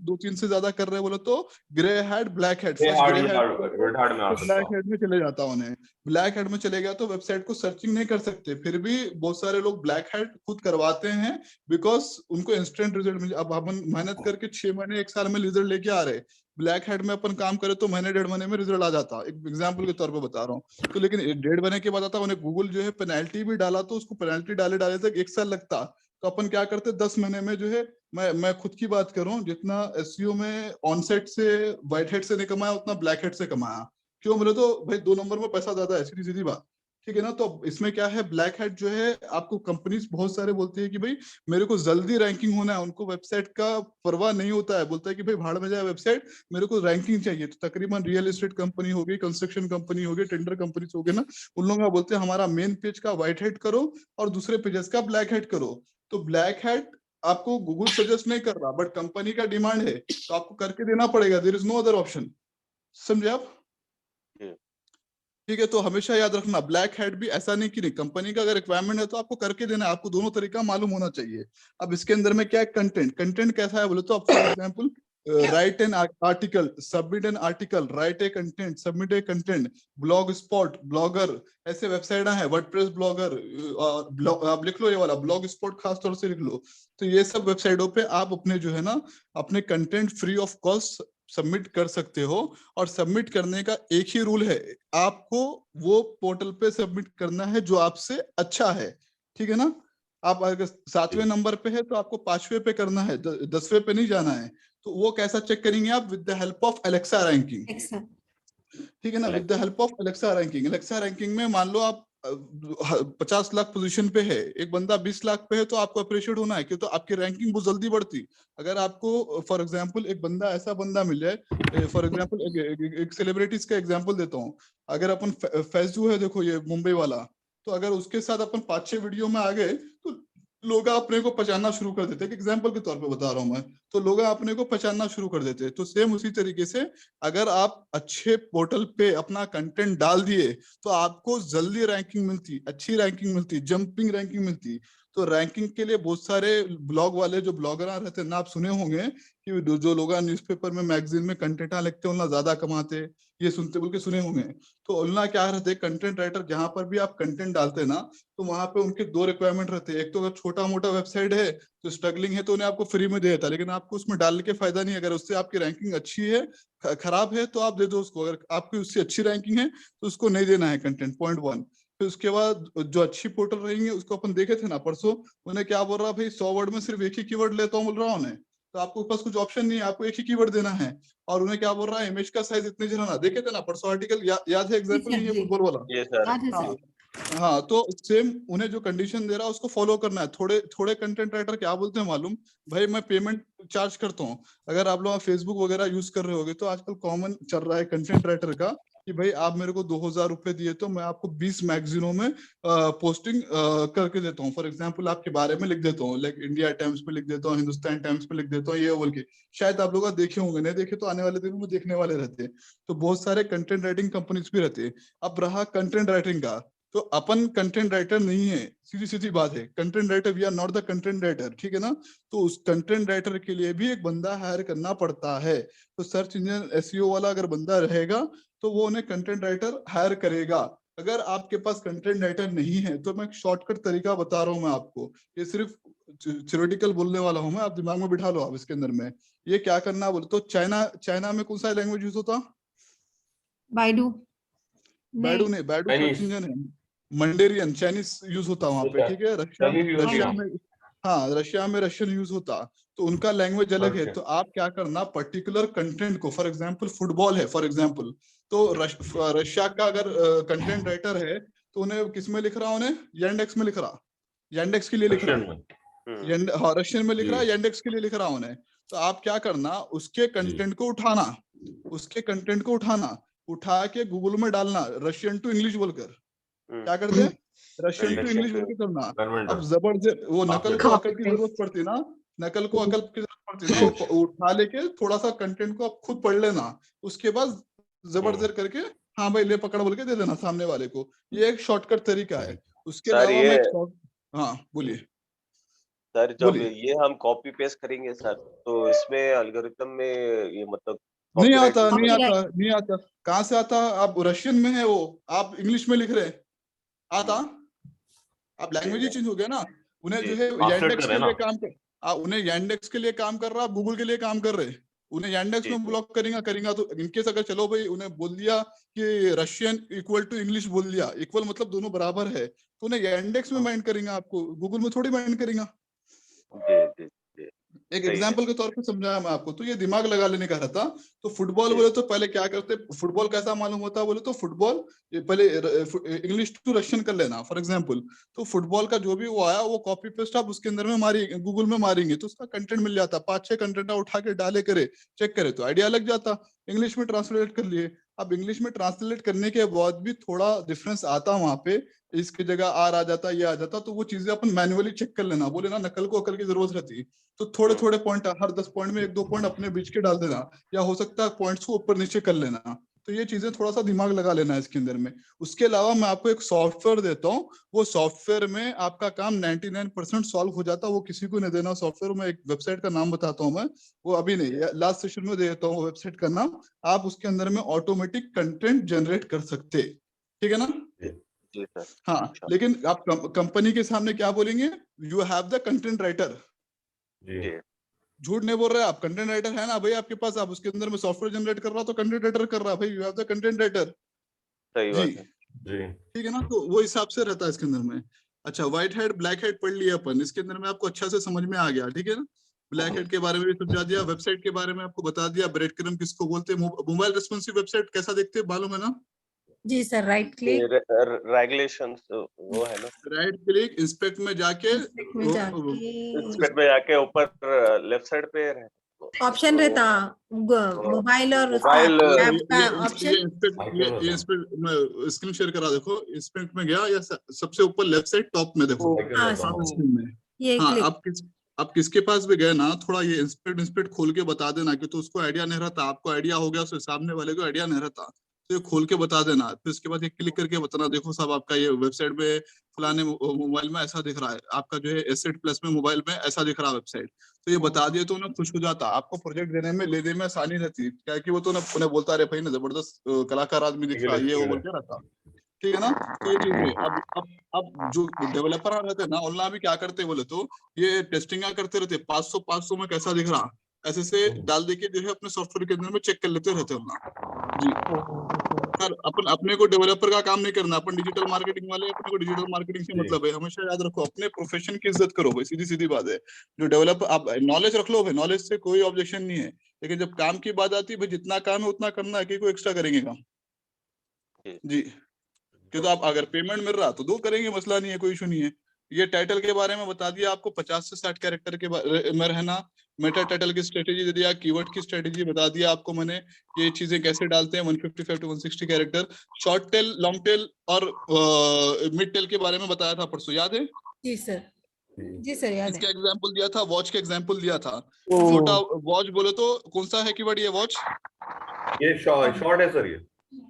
2-3 से ज्यादा कर रहे बोले तो grey head, black head, red grey में आ हेड, सकता ब्लैक हूँ। हेड में चले जाता उन्हें। ब्लैक हेड में चले गया तो वेबसाइट को सर्चिंग नहीं कर सकते। फिर भी बहुत सारे लोग ब्लैक हेड खुद करवाते हैं बिकॉज उनको इंस्टेंट रिजल्ट मिले। अब अपन मेहनत करके 6 महीने 1 साल में रिजल्ट लेके आ रहे, ब्लैक हेड में अपन काम करे तो महीने 1.5 महीने में रिजल्ट आ जाता, एक एग्जांपल के तौर पे बता रहा हूँ। तो लेकिन 1.5 महीने के बाद आता, उन्हें गूगल जो है पेनल्टी भी डाला तो उसको पेनल्टी डाले डाले तक 1 साल लगता। तो अपन क्या करते 10 महीने में जो है, मैं खुद की बात करूं, जितना एसईओ में ऑनसेट से व्हाइट हेड से नहीं कमाया उतना ब्लैक हेड से कमाया। क्यों बोले तो भाई 2 नंबर में पैसा ज्यादा है, सीधी सीधी बात, ठीक है ना। तो इसमें क्या है, ब्लैक हेड जो है आपको कंपनीज बहुत सारे बोलती है कि भाई मेरे को जल्दी रैंकिंग होना है, उनको वेबसाइट का परवाह नहीं होता है, बोलता है कि भाई भाड़ में जाए वेबसाइट, मेरे को रैंकिंग चाहिए। तो तकरीबन रियल एस्टेट कंपनी हो गई, कंस्ट्रक्शन कंपनी हो गई, टेंडर कंपनी हो गई ना, उन लोग बोलते हैं हमारा मेन पेज का व्हाइट हेड करो और दूसरे पेजेस का ब्लैक हेड करो। तो ब्लैक हेड आपको गूगल सजेस्ट नहीं कर रहा, बट कंपनी का डिमांड है तो आपको करके देना पड़ेगा, there is no other option. समझे आप? ठीक है, तो हमेशा याद रखना ब्लैक हेड भी ऐसा नहीं कि नहीं, कंपनी का अगर रिक्वायरमेंट है तो आपको करके देना है, आपको दोनों तरीका मालूम होना चाहिए। अब इसके अंदर में क्या है, कंटेंट कैसा है बोले तो, आप for example right an article, submit an article, right a content, submit a content, blog spot, blogger, ऐसे वेबसाइट है, वर्डप्रेस ब्लॉगर, आप लिख लो ये वाला ब्लॉग स्पॉट, खास तौर से लिख लो। तो ये सब वेबसाइटों पे आप अपने जो है ना अपने content free of cost submit कर सकते हो। और सबमिट करने का एक ही रूल है, आपको वो पोर्टल पे सबमिट करना है जो आपसे अच्छा है, ठीक है ना। आप अगर 7वें नंबर पे है तो आपको 5वें पे करना है, 10वें पे नहीं जाना है। तो वो कैसा चेक करेंगे आप? With the help of Alexa ranking, ठीक है ना, with the help of Alexa ranking. Alexa ranking में मान लो आप 50 लाख पोजीशन पे है, एक बंदा 20 लाख पे है, तो आपको अप्रिशिएट होना है क्यों, तो आपकी रैंकिंग बहुत जल्दी बढ़ती। अगर आपको फॉर एग्जांपल एक बंदा ऐसा बंदा मिल जाए, फॉर एग्जांपल एक सेलिब्रिटीज का एग्जांपल देता हूँ, अगर अपन फैजू है देखो ये मुंबई वाला, तो अगर उसके साथ अपन 5-6 वीडियो में आ गए तो लोग अपने को पहचानना शुरू कर देते हैं। एग्जांपल के तौर पे बता रहा हूँ मैं, तो लोग अपने को पहचानना शुरू कर देते हैं। तो सेम उसी तरीके से अगर आप अच्छे पोर्टल पे अपना कंटेंट डाल दिए तो आपको जल्दी रैंकिंग मिलती, अच्छी रैंकिंग मिलती, जंपिंग रैंकिंग मिलती। तो रैंकिंग के लिए बहुत सारे ब्लॉग वाले जो ब्लॉगर रहते हैं ना, आप सुने होंगे कि जो लोग न्यूज़पेपर में मैगजीन में कंटेंट लिखते हैं उनका ज्यादा कमाते, ये सुनते बोल के सुने होंगे। तो उनका क्या रहते हैं, कंटेंट राइटर जहां पर भी आप कंटेंट डालते हैं ना, तो वहां पे उनके 2 रिक्वायरमेंट रहते हैं। एक तो अगर छोटा मोटा वेबसाइट है तो स्ट्रगलिंग है तो उन्हें आपको फ्री में दे देता है, लेकिन आपको उसमें डालने के फायदा नहीं। अगर उससे आपकी रैंकिंग अच्छी है, खराब है तो आप दे दो उसको, अगर आपकी उससे अच्छी रैंकिंग है तो उसको नहीं देना है कंटेंट, पॉइंट 1। फिर उसके बाद जो अच्छी पोर्टल रहेंगे उसको अपन देखे थे ना परसों, उन्हें क्या बोल रहा भाई 100 वर्ड में सिर्फ एक ही कीवर्ड लेता हूँ बोल रहा हूँ उन्हें, तो आपको पास कुछ ऑप्शन नहीं है, आपको एक ही कीवर्ड देना है। और उन्हें क्या बोल रहा है, इमेज का साइज इतने चलाना, देखे थे ना परसों आर्टिकल, याद है एग्जांपल नहीं है फुटबॉल वाला? ये सर, हाँ हाँ, तो सेम उन्हें जो कंडीशन दे रहा है उसको फॉलो करना है। थोड़े थोड़े कंटेंट राइटर क्या बोलते हैं मालूम, भाई मैं पेमेंट चार्ज करता हूँ। अगर आप लोग फेसबुक वगैरह यूज कर रहे होगे तो आजकल कॉमन चल रहा है कंटेंट राइटर का कि भाई आप मेरे को 2000 रुपए दिए तो मैं आपको 20 मैगजीनों में पोस्टिंग करके देता हूँ। फॉर एग्जांपल आपके बारे में लिख देता हूँ, लाइक इंडिया टाइम्स में लिख देता हूँ, हिंदुस्तान टाइम्स में लिख देता हूँ, ये बोल के। शायद आप लोग देखे होंगे, नहीं देखे तो आने वाले दिनों में देखने वाले रहते हैं। तो बहुत सारे कंटेंट राइटिंग कंपनीज भी रहते हैं। अब रहा कंटेंट राइटिंग का, तो अपन कंटेंट राइटर नहीं है, सीधी सीधी बात है, content writer, we are not the content writer, ठीक है ना। तो उस कंटेंट राइटर के लिए भी एक बंदा हायर करना पड़ता है। तो सर्च इंजन एसईओ वाला अगर बंदा रहेगा तो वो उन्हें कंटेंट राइटर हायर करेगा। अगर आपके पास कंटेंट राइटर नहीं है तो मैं एक शॉर्टकट तरीका बता रहा हूँ मैं आपको, ये सिर्फ थ्योरेटिकल बोलने वाला हूँ मैं, आप दिमाग में बिठा लो। आप इसके अंदर में ये क्या करना बोले तो, चाइना में कौन सा लैंग्वेज यूज होता? बाइडू नहीं, बाइडू सर्च इंजन है, मंडेरियन चाइनीज यूज होता वहां पे, ठीक है। रशिया में, हाँ रशिया में रशियन यूज होता, तो उनका लैंग्वेज अलग है। तो आप क्या करना, पर्टिकुलर कंटेंट को, फॉर एग्जांपल फुटबॉल है फॉर एग्जांपल, तो रशिया का अगर कंटेंट राइटर है तो उन्हें किस में लिख रहा, उन्हें यांडेक्स में लिख रहा, यांडेक्स के लिए लिख रहा, रशियन में लिख रहा है, यांडेक्स के लिए लिख रहा हूं उन्हें, तो आप क्या करना, उसके कंटेंट को उठाना, उठा के गूगल में डालना, रशियन टू इंग्लिश बोलकर, क्या करते हैं, रशियन टू इंग्लिश बोल के करना। अब जबरदस्त वो नकल को अकल की जरूरत पड़ती ना, वो उठा लेके थोड़ा सा कंटेंट को आप खुद पढ़ लेना, उसके बाद जबरदस्त करके हाँ भाई ले पकड़ बोल के दे देना सामने वाले को। ये एक शॉर्टकट तरीका है। उसके अलावा मैं हाँ बोलिए सर, जब ये हम कॉपी पेस्ट करेंगे सर, तो इसमें एल्गोरिथम में ये मतलब नहीं आता। कहाँ से आता? आप रशियन में है वो, आप इंग्लिश में लिख रहे हैं, आता? आप लैंग्वेज ही चेंज हो गया ना। उन्हें जो है यांडेक्स के लिए काम कर, उन्हें यांडेक्स के लिए काम कर रहा, आप गूगल के लिए काम कर रहे, उन्हें यांडेक्स में ब्लॉक करेगा तो इनकेस अगर चलो भाई उन्हें बोल दिया कि रशियन इक्वल टू इंग्लिश बोल दिया, इक्वल मतलब दोनों बराबर है, तो उन्हें यांडेक्स में माइंड करेगा, आपको गूगल में थोड़ी माइंड करेगा। एक एग्जांपल के तौर पे समझाया मैं आपको, तो ये दिमाग लगा लेने का रहता। तो फुटबॉल बोले तो पहले क्या करते, फुटबॉल कैसा मालूम होता बोले तो फुटबॉल पहले इंग्लिश टू रशियन कर लेना फॉर एग्जांपल, तो फुटबॉल का जो भी वो आया वो कॉपी पेस्ट आप उसके अंदर में मारेंगे, गूगल में मारेंगे तो उसका कंटेंट मिल जाता, 5-6 कंटेंट उठा के डाले करे चेक करे तो आइडिया लग जाता। इंग्लिश में ट्रांसलेट कर लिए, अब इंग्लिश में ट्रांसलेट करने के बाद भी थोड़ा डिफरेंस आता वहां पे, इसकी जगह आर आ जाता, ये आ जाता, तो वो चीजें अपन मैन्युअली चेक कर लेना। बोले ना नकल को अकल की जरूरत रहती, तो थोड़े थोड़े पॉइंट, हर 10 पॉइंट में 1-2 पॉइंट अपने बीच के डाल देना, या हो सकता है पॉइंट्स को ऊपर नीचे कर लेना। तो ये चीजें थोड़ा सा दिमाग लगा लेना है इसके अंदर में। उसके अलावा मैं आपको एक सॉफ्टवेयर देता हूँ, वो सॉफ्टवेयर में आपका काम 99% सॉल्व हो जाता है। वो किसी को नहीं देना सॉफ्टवेयर, में एक वेबसाइट का नाम बताता हूँ मैं, वो अभी नहीं, लास्ट सेशन में दे देता हूँ वेबसाइट का नाम। आप उसके अंदर में ऑटोमेटिक कंटेंट जनरेट कर सकते, ठीक है ना? हाँ, लेकिन आप कंपनी के सामने क्या बोलेंगे, you have the content writer. झूठ नहीं बोल रहे, आप कंटेंट राइटर है ना भाई आपके पास, आप उसके अंदर में सॉफ्टवेयर जनरेट कर रहा तो कंटेंट राइटर कर रहा भाई, you have the content writer. जी ठीक है ना? तो वो हिसाब से रहता है इसके अंदर में। अच्छा, व्हाइट हेड ब्लैक हेड पढ़ लिया अपन, इसके अंदर में आपको अच्छा से समझ में आ गया, ठीक है ना? ब्लैक हेड के बारे में भी समझा दिया, वेबसाइट के बारे में आपको बता दिया, ब्रेड क्रम्ब किसको बोलते हैं, मोबाइल रेस्पॉन्सिव वेबसाइट कैसा देखते हैं मालूम है ना? जी सर, राइट क्लिक, रेगुलेशंस वो है ना, राइट क्लिक, इंस्पेक्ट में जाके ऊपर लेफ्ट साइड पे ऑप्शन रहता, मोबाइल और ऐप का ऑप्शन। स्क्रीन शेयर करा, देखो इंस्पेक्ट में गया, या सबसे ऊपर लेफ्ट साइड टॉप में देखो, ये आप किसके पास भी गए ना, थोड़ा ये इंस्पेक्ट खोल के बता देना, कि तो उसको आइडिया नहीं रहता, आपको आइडिया हो गया, उसके सामने वाले को आइडिया नहीं रहता, तो ये खोल के बता देना। फिर उसके बाद ये क्लिक करके बताना, देखो साहब आपका ये वेबसाइट में फलाने मोबाइल में ऐसा दिख रहा है, आपका जो है एसेट प्लस में मोबाइल में ऐसा दिख रहा है वेबसाइट, तो ये बता दिए तो उन्हें खुश हो जाता, आपको प्रोजेक्ट देने में लेने में आसानी रहती, क्या कि वो तो उन्हें बोलता रहे भाई ना जबरदस्त कलाकार आदमी दिख रहा है, ये वो बोल के रहता, ठीक है ना? तो ये चीज है। अब जो डेवलपर रहते हैं ना, ऑनलाइन भी क्या करते हैं बोले तो, ये टेस्टिंग करते रहते, 500 में कैसा दिख रहा, ऐसे से डाल देके जो है अपने सॉफ्टवेयर के अंदर में चेक कर लेते रहते हैं जी। सर अपन अपने को डेवलपर का काम नहीं करना, अपन डिजिटल मार्केटिंग वाले, अपने को डिजिटल मार्केटिंग से मतलब है। हमेशा याद रखो, अपने प्रोफेशन की इज्जत करो भाई, सीधी सीधी बात है। जो डेवलपर, आप नॉलेज रख लो भाई, नॉलेज से कोई ऑब्जेक्शन नहीं है, लेकिन जब काम की बात आती है भाई, जितना काम है उतना करना है, कि कोई एक्स्ट्रा करेंगे काम जी। क्योंकि आप अगर पेमेंट मिल रहा तो दो करेंगे, मसला नहीं है, कोई इशू नहीं है। ये टाइटल के बारे में बता दिया आपको, 50 से 60 कैरेक्टर के बारे में रहना, मेटा टाइटल की स्ट्रेटेजी दे दिया, कीवर्ड की स्ट्रेटेजी बता दिया आपको मैंने, ये चीजें कैसे डालते हैं, 155 to 160 character, short tail, long tail और मिड टेल के बारे में बताया था परसों, याद है? जी सर, जी सर याद है। इसका एग्जांपल दिया था, वॉच का एग्जांपल दिया था। छोटा वॉच बोले तो कौन सा है कीवर्ड, ये वॉच, ये शॉर्ट है सर, ये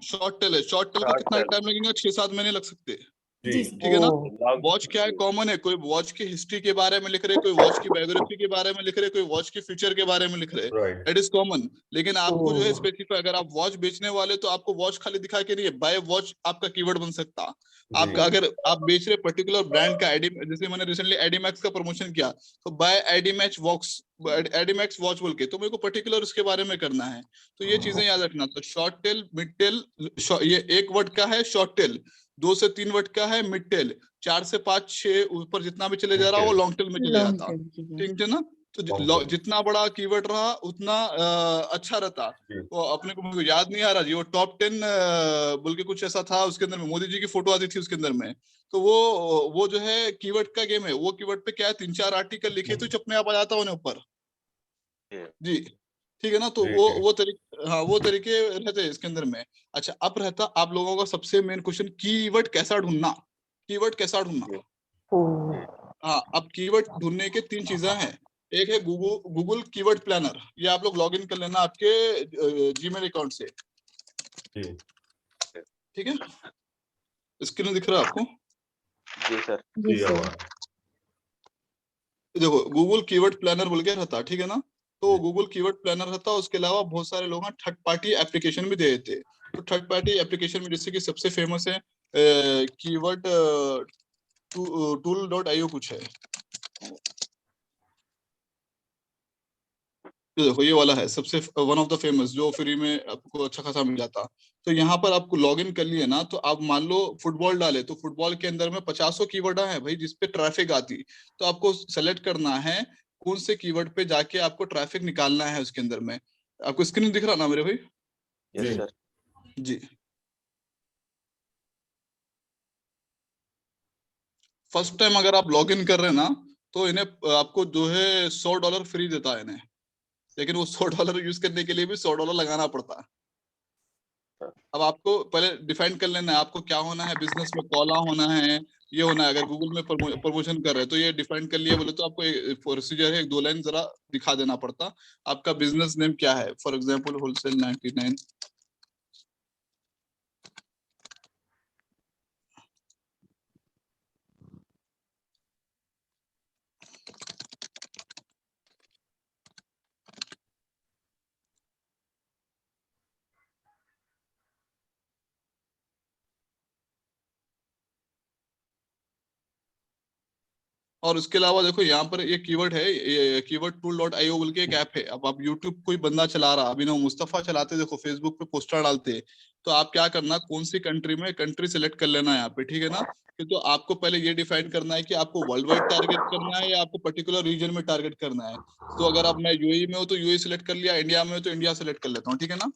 शॉर्ट टेल है। शॉर्ट टेल को कितना टाइम लगेगा, 6-7 महीने लग सकते हैं, ठीक है ना? वॉच क्या है, कॉमन है, कोई वॉच की हिस्ट्री के बारे में लिख रहे, कोई वॉच की बायोग्राफी के बारे में लिख रहे, कोई वॉच की फीचर के बारे में लिख रहे, दैट इज कॉमन। लेकिन आपको जो है स्पेसिफाई, अगर आप वॉच बेचने वाले तो आपको वॉच खाली दिखा के नहीं, बाय वॉच आपका कीवर्ड बन सकता। आपका अगर आप बेच रहे पर्टिकुलर ब्रांड का आईडी, जैसे मैंने रिसेंटली आईडीमैक्स का प्रमोशन किया, तो बाय आईडीमैक्स आईडीमैक्स वॉच बोल के, तो मेरे को पर्टिकुलर उसके बारे में करना है। तो ये चीजें याद रखना। तो शॉर्ट टेल, मिड टेल, ये 1 वर्ड का है शॉर्ट टेल, 2 से 3 वर्ड का है मिड टेल, 4 से 5-6 ऊपर जितना भी चले जा रहा है वो लॉन्ग टेल में चले जाता, ठीक है ना? तो जितना बड़ा कीवर्ड रहा उतना अच्छा रहता। वो अपने को मुझे याद नहीं आ रहा जी, वो टॉप 10 बोल के कुछ ऐसा था, उसके अंदर में मोदी जी की फोटो आती थी उसके अंदर में। तो वो जो है कीवर्ड का गेम है, वो कीवर्ड पे क्या है 3-4 आर्टिकल लिखे तो अपने आप आ जाता उन्हें ऊपर जी, ठीक है ना। तो वो तरीके, हाँ वो तरीके रहते हैं इसके अंदर में। अच्छा, अब रहता आप लोगों का सबसे मेन क्वेश्चन, कीवर्ड कैसा ढूंढना, कीवर्ड कैसा ढूंढना। हाँ, अब कीवर्ड ढूंढने के 3 चीजें हैं। एक है गूगल कीवर्ड प्लानर, ये आप लोग लॉग इन कर लेना आपके जीमेल अकाउंट से, ठीक है। स्क्रीन दिख रहा है आपको? जी सर। जी सर। देखो गूगल कीवर्ड प्लानर बोल के रहता, ठीक है ना। तो गूगल कीवर्ड प्लानर रहता, उसके अलावा बहुत सारे लोग थर्ड पार्टी एप्लीकेशन भी दे देते हैं। तो थर्ड पार्टी एप्लीकेशन में जैसे कि सबसे फेमस है कीवर्ड tool.io कुछ है, ये देखो ये वाला है सबसे वन ऑफ द फेमस, जो फ्री में आपको अच्छा खासा मिल जाता। तो यहाँ पर आपको लॉग इन कर लिए ना, तो आप मान लो फुटबॉल डाले, तो फुटबॉल के अंदर में 50 कीवर्ड है भाई जिसपे ट्रैफिक आती। तो आपको सेलेक्ट करना है कौन से कीवर्ड पे जाके आपको ट्रैफिक निकालना है उसके अंदर में। आपको स्क्रीन दिख रहा ना मेरे भाई? Yes sir. जी, फर्स्ट टाइम अगर आप लॉग इन कर रहे हैं ना, तो इन्हें आपको जो है $100 फ्री देता है इन्हें, लेकिन वो $100 यूज करने के लिए भी $100 लगाना पड़ता है। अब आपको पहले डिफाइन कर लेना है आपको क्या होना है, बिजनेस में कॉला होना है, ये होना है। अगर गूगल में प्रमोशन कर रहे हैं तो ये डिफाइन कर लिए बोले तो आपको एक प्रोसीजर है, 1-2 लाइन जरा दिखा देना पड़ता। आपका बिजनेस नेम क्या है, फॉर एग्जांपल होलसेल 99। और उसके अलावा देखो यहाँ पर ये कीवर्ड है, ये कीवर्ड tool.io बोल के एक ऐप है। अब आप यूट्यूब कोई बंदा चला रहा, अभी ना मुस्तफा चलाते देखो, फेसबुक पे पोस्टर डालते, तो आप क्या करना, कौन सी कंट्री में, कंट्री सेलेक्ट कर लेना है यहाँ पे, ठीक है ना। तो आपको पहले ये डिफाइन करना है कि आपको वर्ल्ड वाइड टारगेट करना है या आपको पर्टिकुलर रीजन में टारगेट करना है। तो अगर आप मैं यूएई में हो तो यूएई सेलेक्ट कर लिया, इंडिया में हो तो इंडिया सेलेक्ट कर लेता हूँ, ठीक है ना।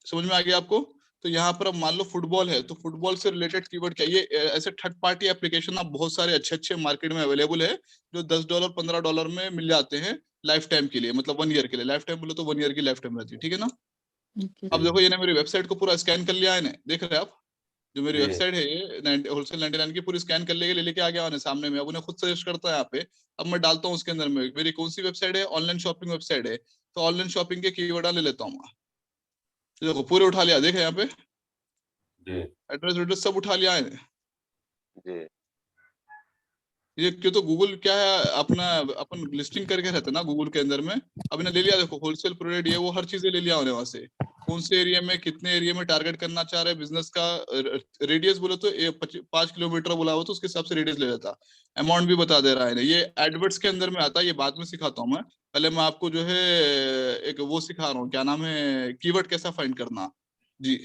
समझ में आ गया आपको? तो यहाँ पर अब मान लो फुटबॉल है, तो फुटबॉल से रिलेटेड कीवर्ड क्या, ये ऐसे थर्ड पार्टी एप्लीकेशन आप बहुत सारे अच्छे अच्छे मार्केट में अवेलेबल है, जो $10 $15 में मिल जाते हैं लाइफ टाइम के लिए, मतलब 1 ईयर के लिए। लाइफ टाइम बोले तो 1 ईयर की लाइफ टाइम रहती है, ठीक है ना। अब देखो ये मेरी वेबसाइट को पूरा स्कैन कर लिया है, देख रहे हैं आप? जो मेरी वेबसाइट है ये होलसेल 99 की पूरी स्कैन कर लेके आ गया सामने में। अब उन्हें खुद सजेस्ट करता है यहाँ पे। अब मैं डालता हूँ उसके अंदर में मेरी कौन सी वेबसाइट है, ऑनलाइन शॉपिंग वेबसाइट है, तो ऑनलाइन शॉपिंग के कीवर्ड ले लेता हूँ। देखो पूरे उठा लिया, देखे यहाँ पे एड्रेस सब उठा लिया है। ये क्यों, तो गूगल क्या है अपना, अपन लिस्टिंग करके रहते ना गूगल के अंदर में। अब इन्हें ले लिया, देखो होलसेल प्रोडक्ट ये वो हर चीजें ले लिया उन्हें वहां से, कौन से एरिया में कितने एरिया में टारगेट करना चाह रहे हैं, बिजनेस का रेडियस बोले तो 5 किलोमीटर बोला हो तो उसके हिसाब से रेडियस ले लेता। अमाउंट भी बता दे रहा है, ये एडवर्ड्स के अंदर में आता है, ये बाद में सिखाता हूँ मैं। पहले मैं आपको जो है एक वो सिखा रहा हूँ, क्या नाम है, कीवर्ड कैसा फाइंड करना जी।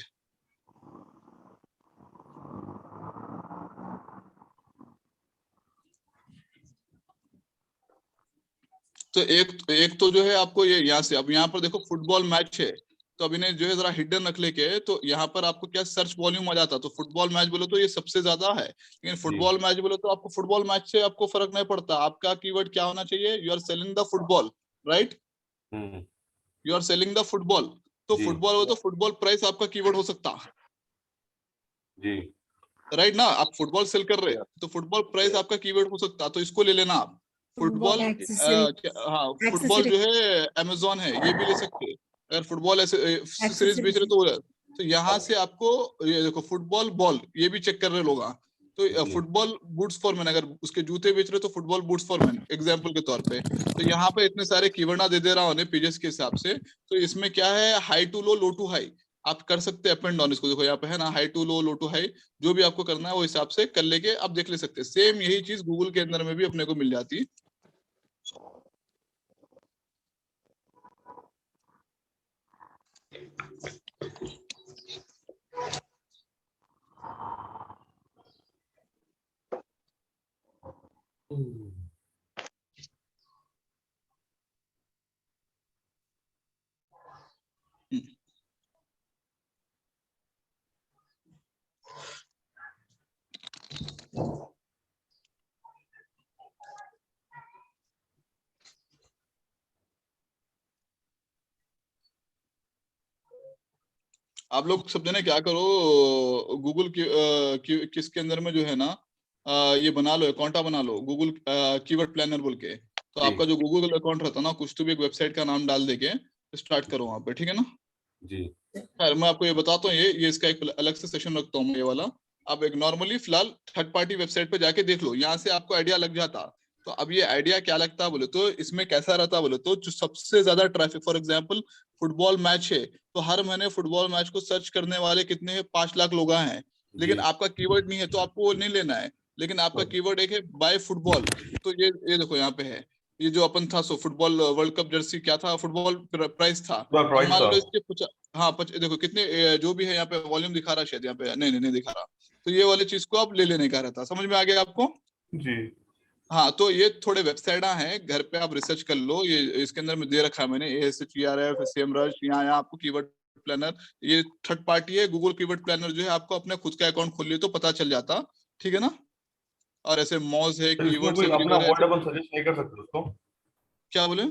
तो एक तो जो है आपको ये यहाँ से, अब यहाँ पर देखो फुटबॉल मैच है, तो अब इन्हें जो है जरा हिडन रख लेके, तो यहाँ पर आपको क्या सर्च वॉल्यूम आ जाता, तो फुटबॉल मैच बोलो तो ये सबसे ज्यादा है। लेकिन फुटबॉल मैच बोलो तो आपको फुटबॉल मैच से आपको फर्क नहीं पड़ता, आपका कीवर्ड क्या होना चाहिए, you are selling the football, right, you are selling the football. तो फुटबॉल हो तो फुटबॉल प्राइस आपका कीवर्ड हो सकता जी, राइट ना। आप फुटबॉल सेल कर रहे तो फुटबॉल प्राइस आपका कीवर्ड हो सकता, तो इसको ले लेना आप। फुटबॉल हाँ, फुटबॉल जो है अमेजोन है, ये भी ले सकते हैं। अगर फुटबॉल सीरीज बेच रहे तो यहाँ से आपको ये देखो फुटबॉल बॉल, ये भी चेक कर रहे लोग। तो फुटबॉल बूट्स फॉर मैन, अगर उसके जूते बेच रहे तो football boots for man example के तौर पे। तो यहाँ पे इतने सारे कीवर्ड दे दे रहा हूँ पेजेस के हिसाब से। तो इसमें क्या है, high to low, low to high, आप कर सकते हैं अप एंड डाउन। इसको देखो यहाँ पे है ना, high to low, low to high, जो भी आपको करना है वो हिसाब से कर लेके आप देख ले सकते हैं। सेम यही चीज गूगल के अंदर में भी अपने को मिल जाती है। आप लोग सब जने क्या करो, गूगल किसके अंदर में जो है ना, ये बना लो, अकाउंट बना लो गूगल कीवर्ड प्लानर बोल के। तो आपका जो गूगल अकाउंट रहता है ना, कुछ तो भी एक वेबसाइट का नाम डाल देके स्टार्ट करो वहाँ पे, ठीक है ना। जी खैर मैं आपको ये बताता हूँ, ये इसका एक अलग से सेशन रखता हूँ ये वाला। आप एक नॉर्मली फिलहाल थर्ड पार्टी वेबसाइट पे जाके देख लो, यहाँ से आपको आइडिया लग जाता। तो अब ये आइडिया क्या लगता है बोले तो, इसमें कैसा रहता बोले तो, जो सबसे ज्यादा traffic, for example football match है तो हर महीने फुटबॉल मैच को सर्च करने वाले कितने हैं, 5 लाख लोग हैं। लेकिन आपका कीवर्ड नहीं है तो आपको वो नहीं लेना है। लेकिन आपका कीवर्ड एक है बाय फुटबॉल, तो ये देखो यहाँ पे है, ये जो अपन था सो फुटबॉल वर्ल्ड कप जर्सी क्या था, फुटबॉल प्राइस था। प्राइस मान था। लो इसके हाँ देखो कितने जो भी है यहाँ पे वॉल्यूम दिखा रहा है, शायद यहाँ पे नहीं दिखा रहा। तो ये वाली चीज को आप ले लेने का रहता, समझ में आ गया आपको। जी हाँ तो ये थोड़े वेबसाइट हैं, घर पे आप रिसर्च कर लो, ये इसके अंदर में दे रखा है मैंने, ASHERF, SEMrush, यहाँ आपको कीवर्ड प्लानर, ये थर्ड पार्टी है। गूगल कीवर्ड प्लानर जो है आपको अपने खुद का अकाउंट खोल लियो तो पता चल जाता, ठीक है ना। और ऐसे मॉज है, तो इसमें कीवर्ड्स कोई अपना एवरीवेयर है। वर्ड अपन सजेस्ट नहीं कर सकते उसको? क्या बोले?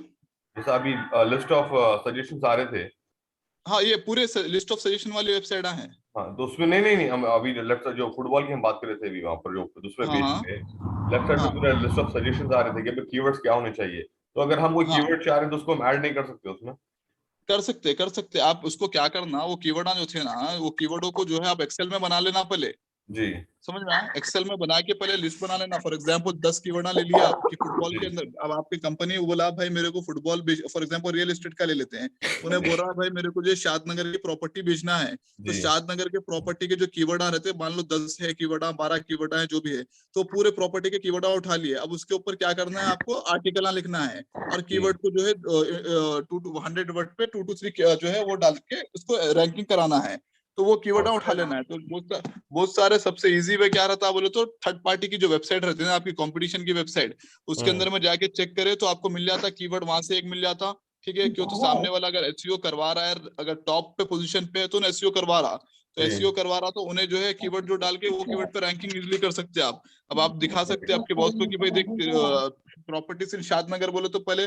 जैसे अभी लिस्ट ऑफ सजेशंस आ रहे थे। हाँ ये पूरे लिस्ट ऑफ सजेशन वाली वेबसाइट हैं। हाँ तो उसमें नहीं हम अभी लेफ्ट साइड जो फुटबॉल की हम बात कर रहे थे अभी, वहां पर जो दूसरे हाँ पेज हाँ पे लेफ्ट साइड हाँ में पूरा लिस्ट ऑफ सजेशंस आ रहे थे कि कीवर्ड्स क्या होने चाहिए। तो अगर हम कोई हाँ कीवर्ड चाह रहे हैं तो उसको हम ऐड नहीं कर सकते उसमें? कर सकते आप उसको क्या करना, वो कीवर्ड जो थे ना, वो कीवर्डों को जो है आप एक्सेल में बना लेना पहले, जी समझ में आया। एक्सेल में बना के पहले लिस्ट बना लेना। फॉर एग्जांपल 10 कीवर्ड ले लिया आप कि फुटबॉल के जी अंदर, अब आपकी कंपनी बोला भाई मेरे को football, for example real estate का ले लेते हैं, उन्हें बोल रहा है भाई मेरे को जो शादनगर की प्रॉपर्टी बेचना है। तो जी शादनगर के प्रॉपर्टी के जो कीवर्ड रहते हैं, मान लो 10 है कीवर्ड, 12 कीवर्ड है, जो भी है, तो पूरे प्रॉपर्टी के कीवर्ड उठा लिए। अब उसके ऊपर क्या करना है, आपको आर्टिकल लिखना है और कीवर्ड को जो है 100 वर्ड पे 2 to 3 जो है वो डाल के उसको रैंकिंग कराना है। तो वो कीवर्ड उठा लेना है। तो बहुत सारे सबसे इजी वे क्या रहता है बोले तो, थर्ड पार्टी की जो वेबसाइट रहती है ना आपकी कंपटीशन की वेबसाइट, उसके अंदर में जाके चेक करे तो आपको मिल जाता कीवर्ड, वहां से एक मिल जाता, ठीक है। क्यों तो सामने वाला अगर एसईओ करवा रहा है, अगर टॉप पे पोजीशन पे है तो एसईओ करवा रहा, तो जी एसईओ करवा रहा तो उन्हें जो है कीवर्ड जो डाल के वो कीवर्ड पे रैंकिंग इजीली कर सकते हैं आप। अब आप दिखा सकते हैं आपके बॉस को कि भाई देख प्रॉपर्टी से शादनगर बोले तो पहले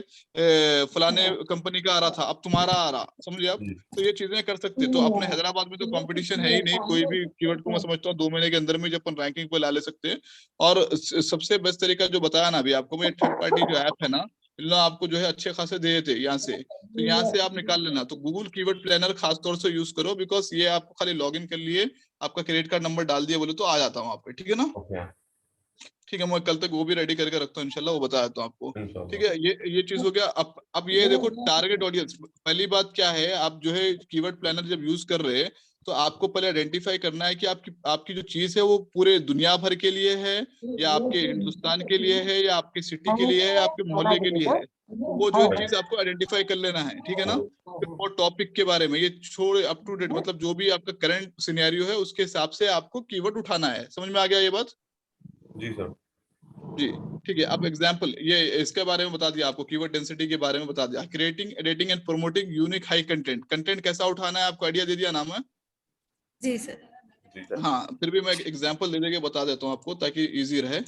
फलाने कंपनी का आ रहा था, अब तुम्हारा आ रहा, समझिए आप। जी तो ये चीजें कर सकते हैं। तो अपने हैदराबाद में तो कंपटीशन है ही नहीं, कोई भी कीवर्ड को मैं समझता हूँ 2 महीने के अंदर में जब अपन रैंकिंग पे ला ले सकते हैं। और सबसे बेस्ट तरीका जो बताया ना अभी आपको, मैं थर्ड पार्टी जो ऐप है ना, इन लोग आपको जो है अच्छे खासे दे थे यहाँ से, तो यहाँ से आप निकाल लेना। तो गूगल कीवर्ड प्लानर खास तौर से यूज करो, बिकॉज ये आपको खाली लॉग इन कर लिए, आपका क्रेडिट कार्ड नंबर डाल दिया बोले तो आ जाता हूँ आप पे, ठीक है ना। ओके ठीक है, मैं कल तक वो भी रेडी करके रखता हूँ इंशाल्लाह, वो बता देता हूँ आपको। ठीक इंशाल्लाह। है, ये चीज हो गया। अब ये देखो टारगेट ऑडियंस, पहली बात क्या है, आप जो है कीवर्ड प्लानर जब यूज कर रहे हैं तो आपको पहले आइडेंटिफाई करना है कि आपकी जो चीज है वो पूरे दुनिया भर के लिए है, या आपके हिंदुस्तान के लिए है, या आपकी सिटी के लिए है, या आपके मोहल्ले के लिए है। तो वो जो चीज आपको आइडेंटिफाई कर लेना है, ठीक है ना। फिर वो टॉपिक के बारे में ये छोड़, अप टू डेट मतलब जो भी आपका करंट सिनेरियो है उसके हिसाब से आपको कीवर्ड उठाना है। समझ में आ गया ये बात? जी सर। जी ठीक है। अब एग्जांपल ये इसके बारे में बता दिया आपको, कीवर्ड डेंसिटी के बारे में बता दिया, creating editing and promoting unique high content. Content कैसा उठाना है आपको आइडिया दे दिया नाम है। जी सर। जी सर। हाँ फिर भी मैं एक एग्जांपल दे देके बता देता हूँ आपको ताकि इजी रहे।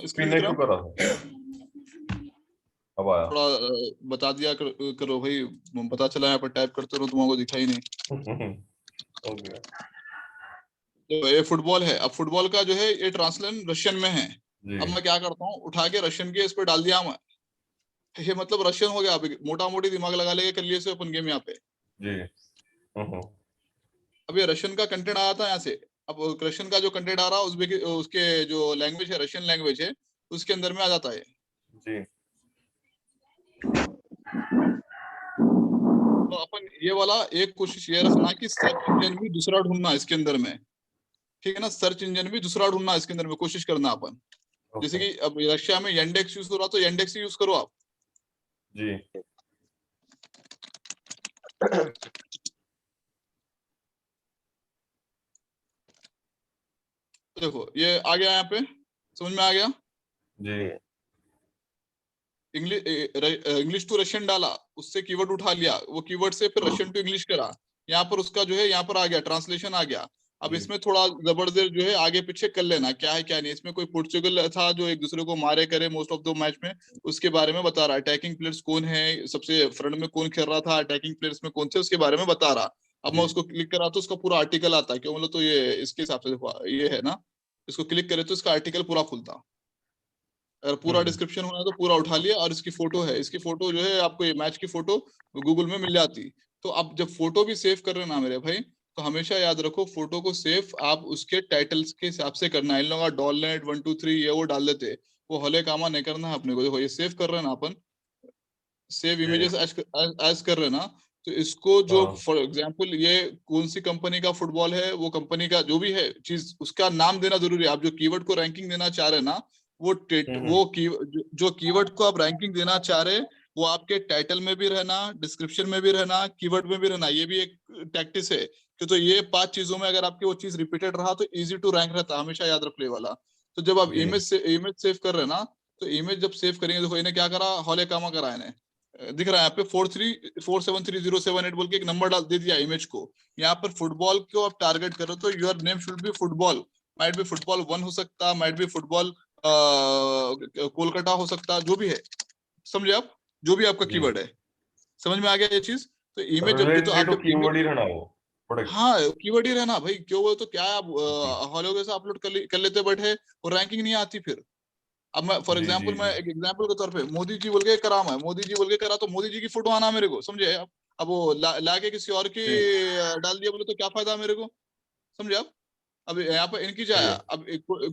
स्क्रीन नहीं शो कर रहा था, अब आया। थोड़ा बता दिया करो भाई, पता चला यहाँ पर टाइप करते रहो तुमको दिखाई नहीं। ओके तो ये फुटबॉल है। अब फुटबॉल का जो है ये ट्रांसलेशन रशियन में है। जी अब मैं क्या करता हूँ, उठा के रशियन के इस पे डाल दिया मैं, ये मतलब रशियन हो गया। मोटा मोटी दिमाग लगा लेके कर लिए से अपन गेम यहाँ पे। जी अब ये रशियन का कंटेंट आया था यहाँ से। अब रशियन का जो कंटेंट आ रहा है उसके जो लैंग्वेज है रशियन लैंग्वेज है, उसके अंदर में आ जाता है। जी तो अपन ये वाला एक कोशिश ये रखना कि सर्च इंजन भी दूसरा ढूंढना इसके अंदर में, ठीक है ना। सर्च इंजन भी दूसरा ढूंढना इसके अंदर में कोशिश करना अपन। जैसे कि अब रशिया में यंडेक्स यूज हो रहा तो यंडेक्स यूज करो आप। जी देखो ये आ गया यहाँ पे, समझ में आ गया। जी इंग्लिश टू रशियन डाला, उससे कीवर्ड उठा लिया, वो कीवर्ड से फिर रशियन टू इंग्लिश करा, यहाँ पर उसका जो है यहाँ पर आ गया ट्रांसलेशन आ गया। अब इसमें थोड़ा जबरदस्त जो है आगे पीछे कर लेना, क्या है क्या नहीं। इसमें कोई पोर्चुगल था जो एक दूसरे को मारे करे मोस्ट ऑफ द मैच में, उसके बारे में बता रहा है। अटैकिंग प्लेयर्स कौन है, सबसे फ्रंट में कौन खेल रहा था, अटैकिंग प्लेयर्स में कौन थे, उसके बारे में बता रहा। अब मैं उसको क्लिक करा तो उसका पूरा आर्टिकल आता है, क्यों बोलो तो ये इसके हिसाब से देखो ये है ना, इसको क्लिक करे तो इसका आर्टिकल पूरा खुलता। अगर पूरा डिस्क्रिप्शन होना है तो पूरा उठा लिया, और इसकी फोटो है, इसकी फोटो जो है आपको ये मैच की फोटो गूगल में मिल जाती। तो अब जब फोटो भी सेव कर रहे ना मेरे भाई, तो हमेशा याद रखो फोटो को सेव आप उसके टाइटल्स के हिसाब से करना है। इन लोगों का डॉलनेट 1 2 3 ये वो डाल देते, वो हले कामा नहीं करना है अपने को। देखो ये सेव कर रहे हैं ना अपन, सेव इमेजेस एज कर रहे हैं ना, तो इसको जो फॉर एग्जांपल ये कौन सी कंपनी का फुटबॉल है, वो कंपनी का जो भी है चीज उसका नाम देना जरूरी है। आप जो कीवर्ड को रैंकिंग देना चाह रहे हैं ना, वो जो कीवर्ड को आप रैंकिंग देना चाह रहे हैं वो आपके टाइटल में भी रहना, डिस्क्रिप्शन में भी रहना, कीवर्ड में भी रहना। ये भी एक टैक्टिस है कि तो ये 5 चीजों में अगर आपकी वो चीज रिपीटेड रहा तो इजी टू रैंक रहता है, हमेशा याद रख ले वाला। तो जब आप इमेज सेव कर रहे हैं ना, तो इमेज जब सेव करेंगे, देखो इन्हें क्या करा, हौले कामा करा इन्हें, दिख रहा है यहाँ पे 4373078 बोल के एक नंबर डाल दे दिया इमेज को। यहाँ पर फुटबॉल को आप टारगेट करो तो your name should be football, might be football 1 हो सकता, माइट बी फुटबॉल कोलकाता हो सकता, जो भी है, समझे आप, जो भी आपका कीवर्ड है। समझ में आ गया ये चीज? तो इमेज जब तो आप कीवर्ड ही रहना वो, हाँ कीवर्ड ही रहना भाई। क्यों बोले तो क्या है, आप हॉलोगे से अपलोड कर लेते बैठे और रैंकिंग नहीं आती फिर। अब मैं फॉर एग्जांपल मैं एक एग्जांपल के तौर पे मोदी जी बोल के करा, मैं मोदी जी बोल के करा तो मोदी जी की फोटो आना मेरे को, समझे आप। अब वो ला के किसी और की डाल दिया बोले तो क्या फायदा मेरे को, समझे आप। अब यहाँ पर इनकी जाए, अब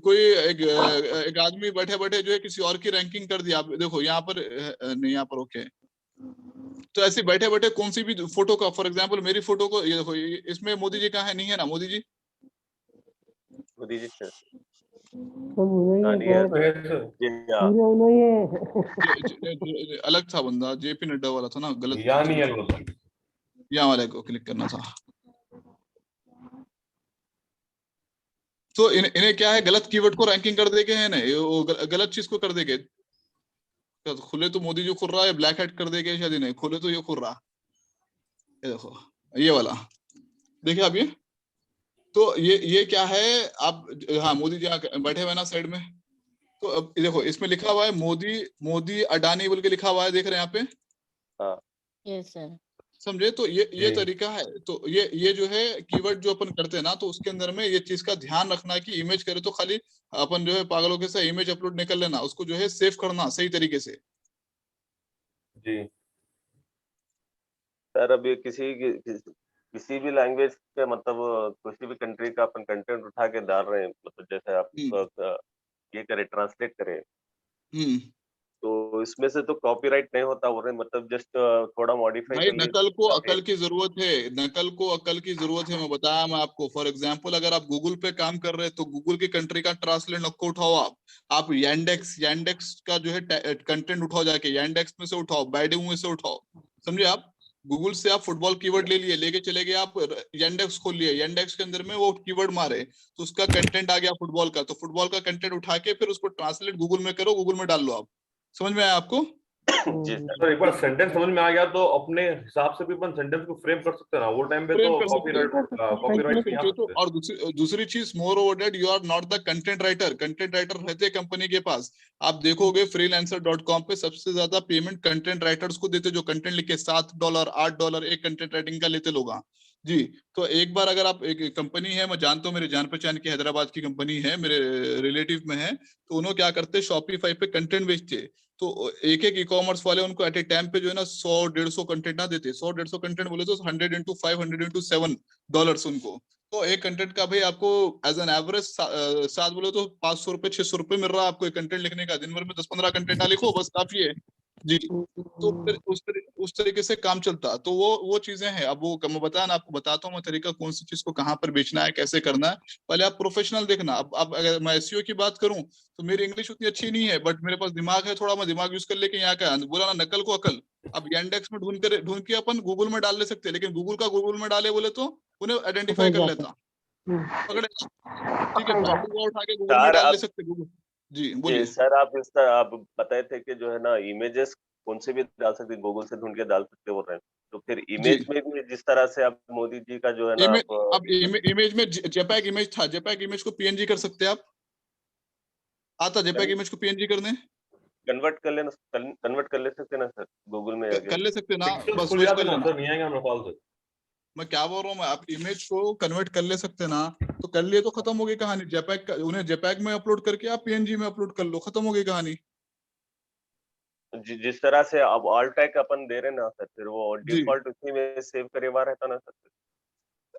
कोई एक आदमी बैठे बैठे जो है किसी और की रैंकिंग कर दिया। अब देखो यहाँ पर नहीं, यहाँ पर ओके। तो ऐसे बैठे बैठे कौन सी भी फोटो का, फॉर एग्जांपल मेरी फोटो को ये देखो, इसमें मोदी जी कहाँ है, नहीं है ना मोदी जी, मोदी जी सर अलग था बंदा, जेपी नड्डा वाला था ना, गलत यहाँ वाले को क्लिक करना था। तो इन्हें क्या है, गलत कीवर्ड को रैंकिंग कर देके है ना, गलत चीज को कर देके। खुले तो मोदी जी खुल रहा है, ब्लैक हेड कर देके शायद नहीं, खुले तो ये खुल रहा, ये देखो ये वाला, देखिए आप ये। तो ये क्या है, आप हाँ मोदी जी बैठे हुए ना साइड में, तो अब देखो इसमें लिखा हुआ है मोदी अडानी बोल के लिखा हुआ है, देख रहे हैं यहाँ पे। Yes sir. समझे? तो ये तरीका है। तो ये जो है कीवर्ड जो अपन करते हैं ना, तो उसके अंदर में ये चीज का ध्यान रखना कि इमेज करे तो खाली अपन जो है पागलों के साथ इमेज अपलोड नहीं कर लेना, उसको जो है सेव करना सही तरीके से। जी सर अभी किसी भी लैंग्वेज के मतलब किसी भी कंट्री का अपन कंटेंट उठा के डाल रहे हैं, मतलब जैसे आप ये करे ट्रांसलेट करें, तो इसमें से तो कॉपीराइट नहीं होता, वो मतलब जस्ट थोड़ा मॉडिफाई भाई नकल को अकल की जरूरत है, नकल को अकल की जरूरत है। मैं बताया मैं आपको, फॉर एग्जांपल अगर आप गूगल पे काम कर रहे हैं तो गूगल की कंट्री का ट्रांसलेट नको उठाओ आप यांडेक्स का जो है कंटेंट उठाओ, जाके यांडेक्स में से उठाओ, बैडिंग में से उठाओ, समझे आप। गूगल से आप फुटबॉल कीवर्ड ले लिए, लेके चले गए आप यांडेक्स खोल लिए, यांडेक्स के अंदर में वो कीवर्ड मारे तो उसका कंटेंट आ गया फुटबॉल का, तो फुटबॉल का कंटेंट उठा के फिर उसको ट्रांसलेट गूगल में करो, गूगल में डाल लो आप। समझ में आया आपको? सर एक बार सेंटेंस समझ में आ गया तो अपने हिसाब से भी अपन सेंटेंस को फ्रेम कर सकते हैं ना, वो टाइम पे तो कॉपीराइट नहीं आ सकते। और दूसरी चीज moreover that, you are not the content writer. Content writer रहते हैं कंपनी के पास, आप देखोगे freelancer.com पे सबसे ज्यादा पेमेंट कंटेंट राइटर्स को देते, जो कंटेंट लिखे $7 $8 एक कंटेंट राइटिंग का लेते लोग जी। तो एक बार अगर आप, एक कंपनी है मैं जानता हूँ, मेरे जान पहचान की हैदराबाद की कंपनी है, मेरे रिलेटिव में है, तो उन्होंने क्या करते, शॉपिफाई पे कंटेंट बेचते, तो एक ई कॉमर्स वाले उनको एट ए टाइम पे जो है ना 100-150 कंटेंट ना देते, 100-150 कंटेंट बोले तो 100 into 5 100 into $7 उनको। तो एक कंटेंट का भाई आपको एज एन एवरेज 7 बोले तो ₹500 ₹600 मिल रहा है आपको एक कंटेंट लिखने का। दिन भर में 10-15 कंटेंट ना लिखो बस काफी है जी। तो फिर उस तरीके से काम चलता। तो वो चीजें हैं। अब वो मैं बताया ना आपको, बताता हूँ मैं तरीका कौन सी चीज को कहाँ पर बेचना है, कैसे करना है। पहले आप प्रोफेशनल देखना। अब अगर मैं एसईओ की बात करूं तो मेरी इंग्लिश उतनी अच्छी नहीं है, बट मेरे पास दिमाग है थोड़ा, मैं दिमाग यूज कर लेके यहाँ का बोला ना, नकल को अकल। अब यांडेक्स में ढूंढ के अपन गूगल में डाल ले सकते हैं, लेकिन गूगल में डाले बोले तो उन्हें आइडेंटिफाई कर लेता, पकड़े। ठीक है, तो आप उठा के गूगल में डाल ले सकते गूगल। जी बोलिए सर। आप बताए थे कि जो है ना इमेजेस कौन से भी डाल सकते, गूगल से ढूंढ के डाल सकते बोल रहे हैं, तो फिर इमेज में भी जिस तरह से आप मोदी जी का जो है ना अब इमेज में जेपैग इमेज था, जेपैग इमेज को पीएनजी कर सकते हैं आप? आता जेपैग इमेज को पीएनजी करने? कन्वर्ट कर ले सकते ना सर गूगल में कर ले सकते ना, बस खुल वही जाते कर ना लेना। सर, नहीं आएगा मेरे ख्याल से। मैं क्या बोल रहा हूँ, मैं आप इमेज को कन्वर्ट कर ले सकते ना, तो कर लिए तो खत्म हो गई कहानी। जेपैग उन्हें जेपैग में अपलोड करके आप पीएनजी में अपलोड कर लो, खत्म हो गई कहानी। जिस तरह से अब ऑल टैग अपन दे रहे ना सर, फिर वो जी। डिफॉल्ट उसी में सेव करे हुआ रहता ना सर।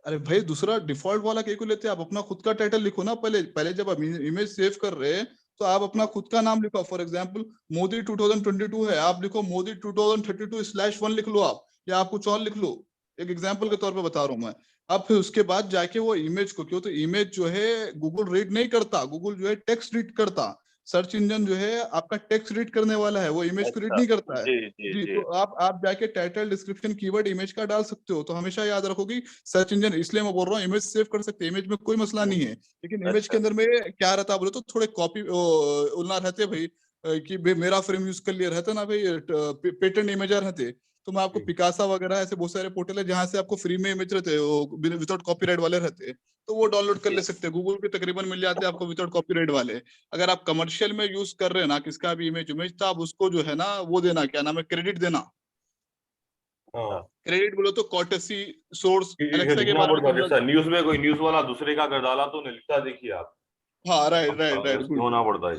अरे भाई दूसरा डिफॉल्ट वाला क्यों लेते हैं? आप अपना खुद का टाइटल लिखो ना पहले। पहले जब आप इमेज सेव कर रहे हैं तो आप अपना खुद का नाम लिखो। फॉर एग्जांपल मोदी 2022 है, आप लिखो मोदी 2032/1 लिख लो आप, या आप कुछ और लिख लो। एक एग्जांपल के तौर पे बता रहा हूँ मैं। अब फिर उसके बाद जाके वो इमेज को, क्यों तो इमेज जो है गूगल रीड नहीं करता, गूगल जो है टेक्स्ट रीड करता। सर्च इंजन जो है आपका टेक्स्ट रीड करने वाला है, वो इमेज को रीड नहीं करता है। जी, तो आप जाके टाइटल, डिस्क्रिप्शन, कीवर्ड इमेज का डाल सकते हो। तो हमेशा याद रखो कि सर्च इंजन, इसलिए मैं बोल रहा हूँ इमेज सेव कर सकते हैं, इमेज में कोई मसला नहीं है। लेकिन इमेज के अंदर में क्या रहता है बोले तो थोड़े कॉपी उलना रहते भाई, कि भाई मेरा फ्रेम यूज कर लिया रहता ना भाई, पेटेंट इमेजर रहते। तो मैं आपको पिकासा वगैरह ऐसे बहुत सारे पोर्टल है जहां से आपको फ्री में इमेज रहते हैं, विदाउट कॉपीराइट वाले रहते हैं, तो वो डाउनलोड कर ले सकते हैं। गूगल पे तकरीबन मिल जाते हैं आपको विदाउट कॉपीराइट वाले। अगर आप कमर्शियल में यूज कर रहे हैं ना किसका भी इमेज तो आप उसको जो है ना वो देना, क्या नाम है, क्रेडिट देना। क्रेडिट बोलो तो कॉर्टेसी, सोर्स, एलेक्सा के बारे में जैसा न्यूज में कोई न्यूज वाला दूसरे का कर डाला तो उन्हें लिखता देखिए आप। हाँ, राइट गुड, होना पड़ता है,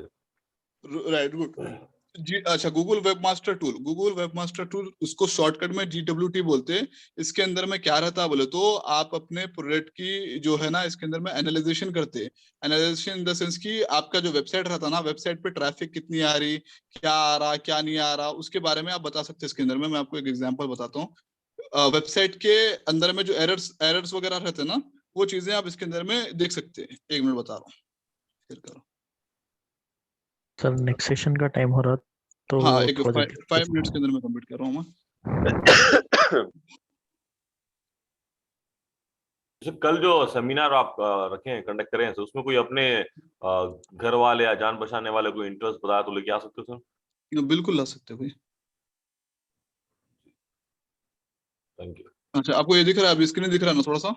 राइट गुड जी। अच्छा, Google webmaster tool, Google webmaster tool उसको शॉर्टकट में GWT बोलते हैं। इसके अंदर में क्या रहता है बोले तो आप अपने प्रोडक्ट की जो है ना इसके अंदर में एनालाइजेशन करते हैं। एनालाइजेशन इन द सेंस कि आपका जो वेबसाइट रहता है ना, वेबसाइट पे ट्रैफिक कितनी आ रही, क्या आ रहा, क्या नहीं आ रहा, उसके बारे में आप बता सकते हैं। इसके अंदर में मैं आपको एक एग्जांपल बताता हूँ। वेबसाइट के अंदर में जो एरर्स वगैरह रहते हैं ना, वो चीजें आप इसके अंदर में देख सकते हैं। 1 मिनट बता रहा हूँ, फिर करो। सर नेक्स्ट सेशन का टाइम हो रहा, तो हाँ, एक 5 मिनट्स के अंदर मैं कंप्लीट कर रहा हूँ मैं। कल जो सेमिनार आप रखे कंडक्ट करें हैं, उसमें कोई अपने घर वाले या जान बचाने वाले कोई इंटरेस्ट बताया तो लेके आ सकते हो सर? बिल्कुल ला सकते हो भाई। Thank you. अच्छा, आपको ये दिख रहा है, अभी स्क्रीन दिख रहा है ना थोड़ा सा?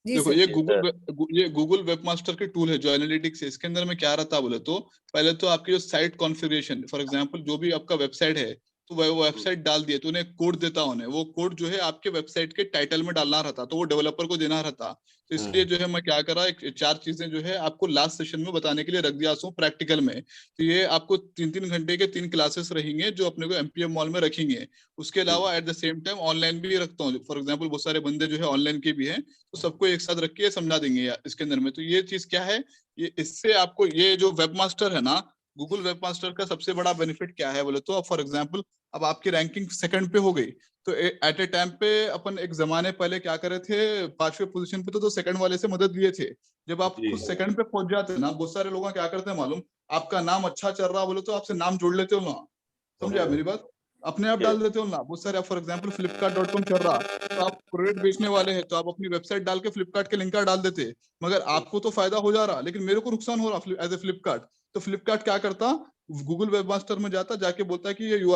देखो ये गूगल वेबमास्टर की टूल है जो एनालिटिक्स है। इसके अंदर में क्या रहता है बोले तो पहले तो आपकी जो साइट कॉन्फ़िगरेशन, फॉर एग्जांपल जो भी आपका वेबसाइट है तो वो वेबसाइट डाल दिए तो उन्हें कोड देता, उन्हें वो कोड जो है आपके वेबसाइट के टाइटल में डालना रहता, तो वो डेवलपर को देना रहता। तो इसलिए जो है मैं क्या करा, 4 चीजें जो है आपको लास्ट सेशन में बताने के लिए रख दिया प्रैक्टिकल में। तो ये आपको 3-3 घंटे के 3 क्लासेस रहेंगे जो अपने को MPM मॉल में रखेंगे। उसके अलावा at the same time online भी रखता हूँ। फॉर एग्जाम्पल बहुत सारे बंदे जो है ऑनलाइन के भी हैं, तो सबको एक साथ रख के समझा देंगे इसके अंदर में। तो ये चीज क्या है, ये इससे आपको ये जो वेबमास्टर है ना, गूगल वेबमास्टर का सबसे बड़ा बेनिफिट क्या है बोले तो फॉर एग्जांपल अब आपकी रैंकिंग सेकंड पे हो गई, तो एट ए टाइम पे अपन एक जमाने पहले क्या करे थे, 5वें पोजीशन पे तो सेकंड वाले से मदद लिए थे। जब आप खुद सेकंड पे पहुंच जाते हैं ना, बहुत सारे लोग क्या करते हैं मालूम, आपका नाम अच्छा चल रहा बोले तो आपसे नाम जोड़ लेते हो ना, समझे मेरी बात, अपने आप डाल देते हो ना। बहुत सारे, फॉर एग्जांपल flipkart.com चल रहा तो आप प्रोडक्ट बेचने वाले हैं तो आप अपनी वेबसाइट डाल के फ्लिपकार्ट के लिंक डाल देते, मगर आपको तो फायदा हो जा रहा लेकिन मेरे को नुकसान हो रहा एज ए फ्लिपकार्ट। तो फ्लिपकार्ट क्या करता, गूगल वेबमास्टर में जाता, जाके बोलता कि ये URL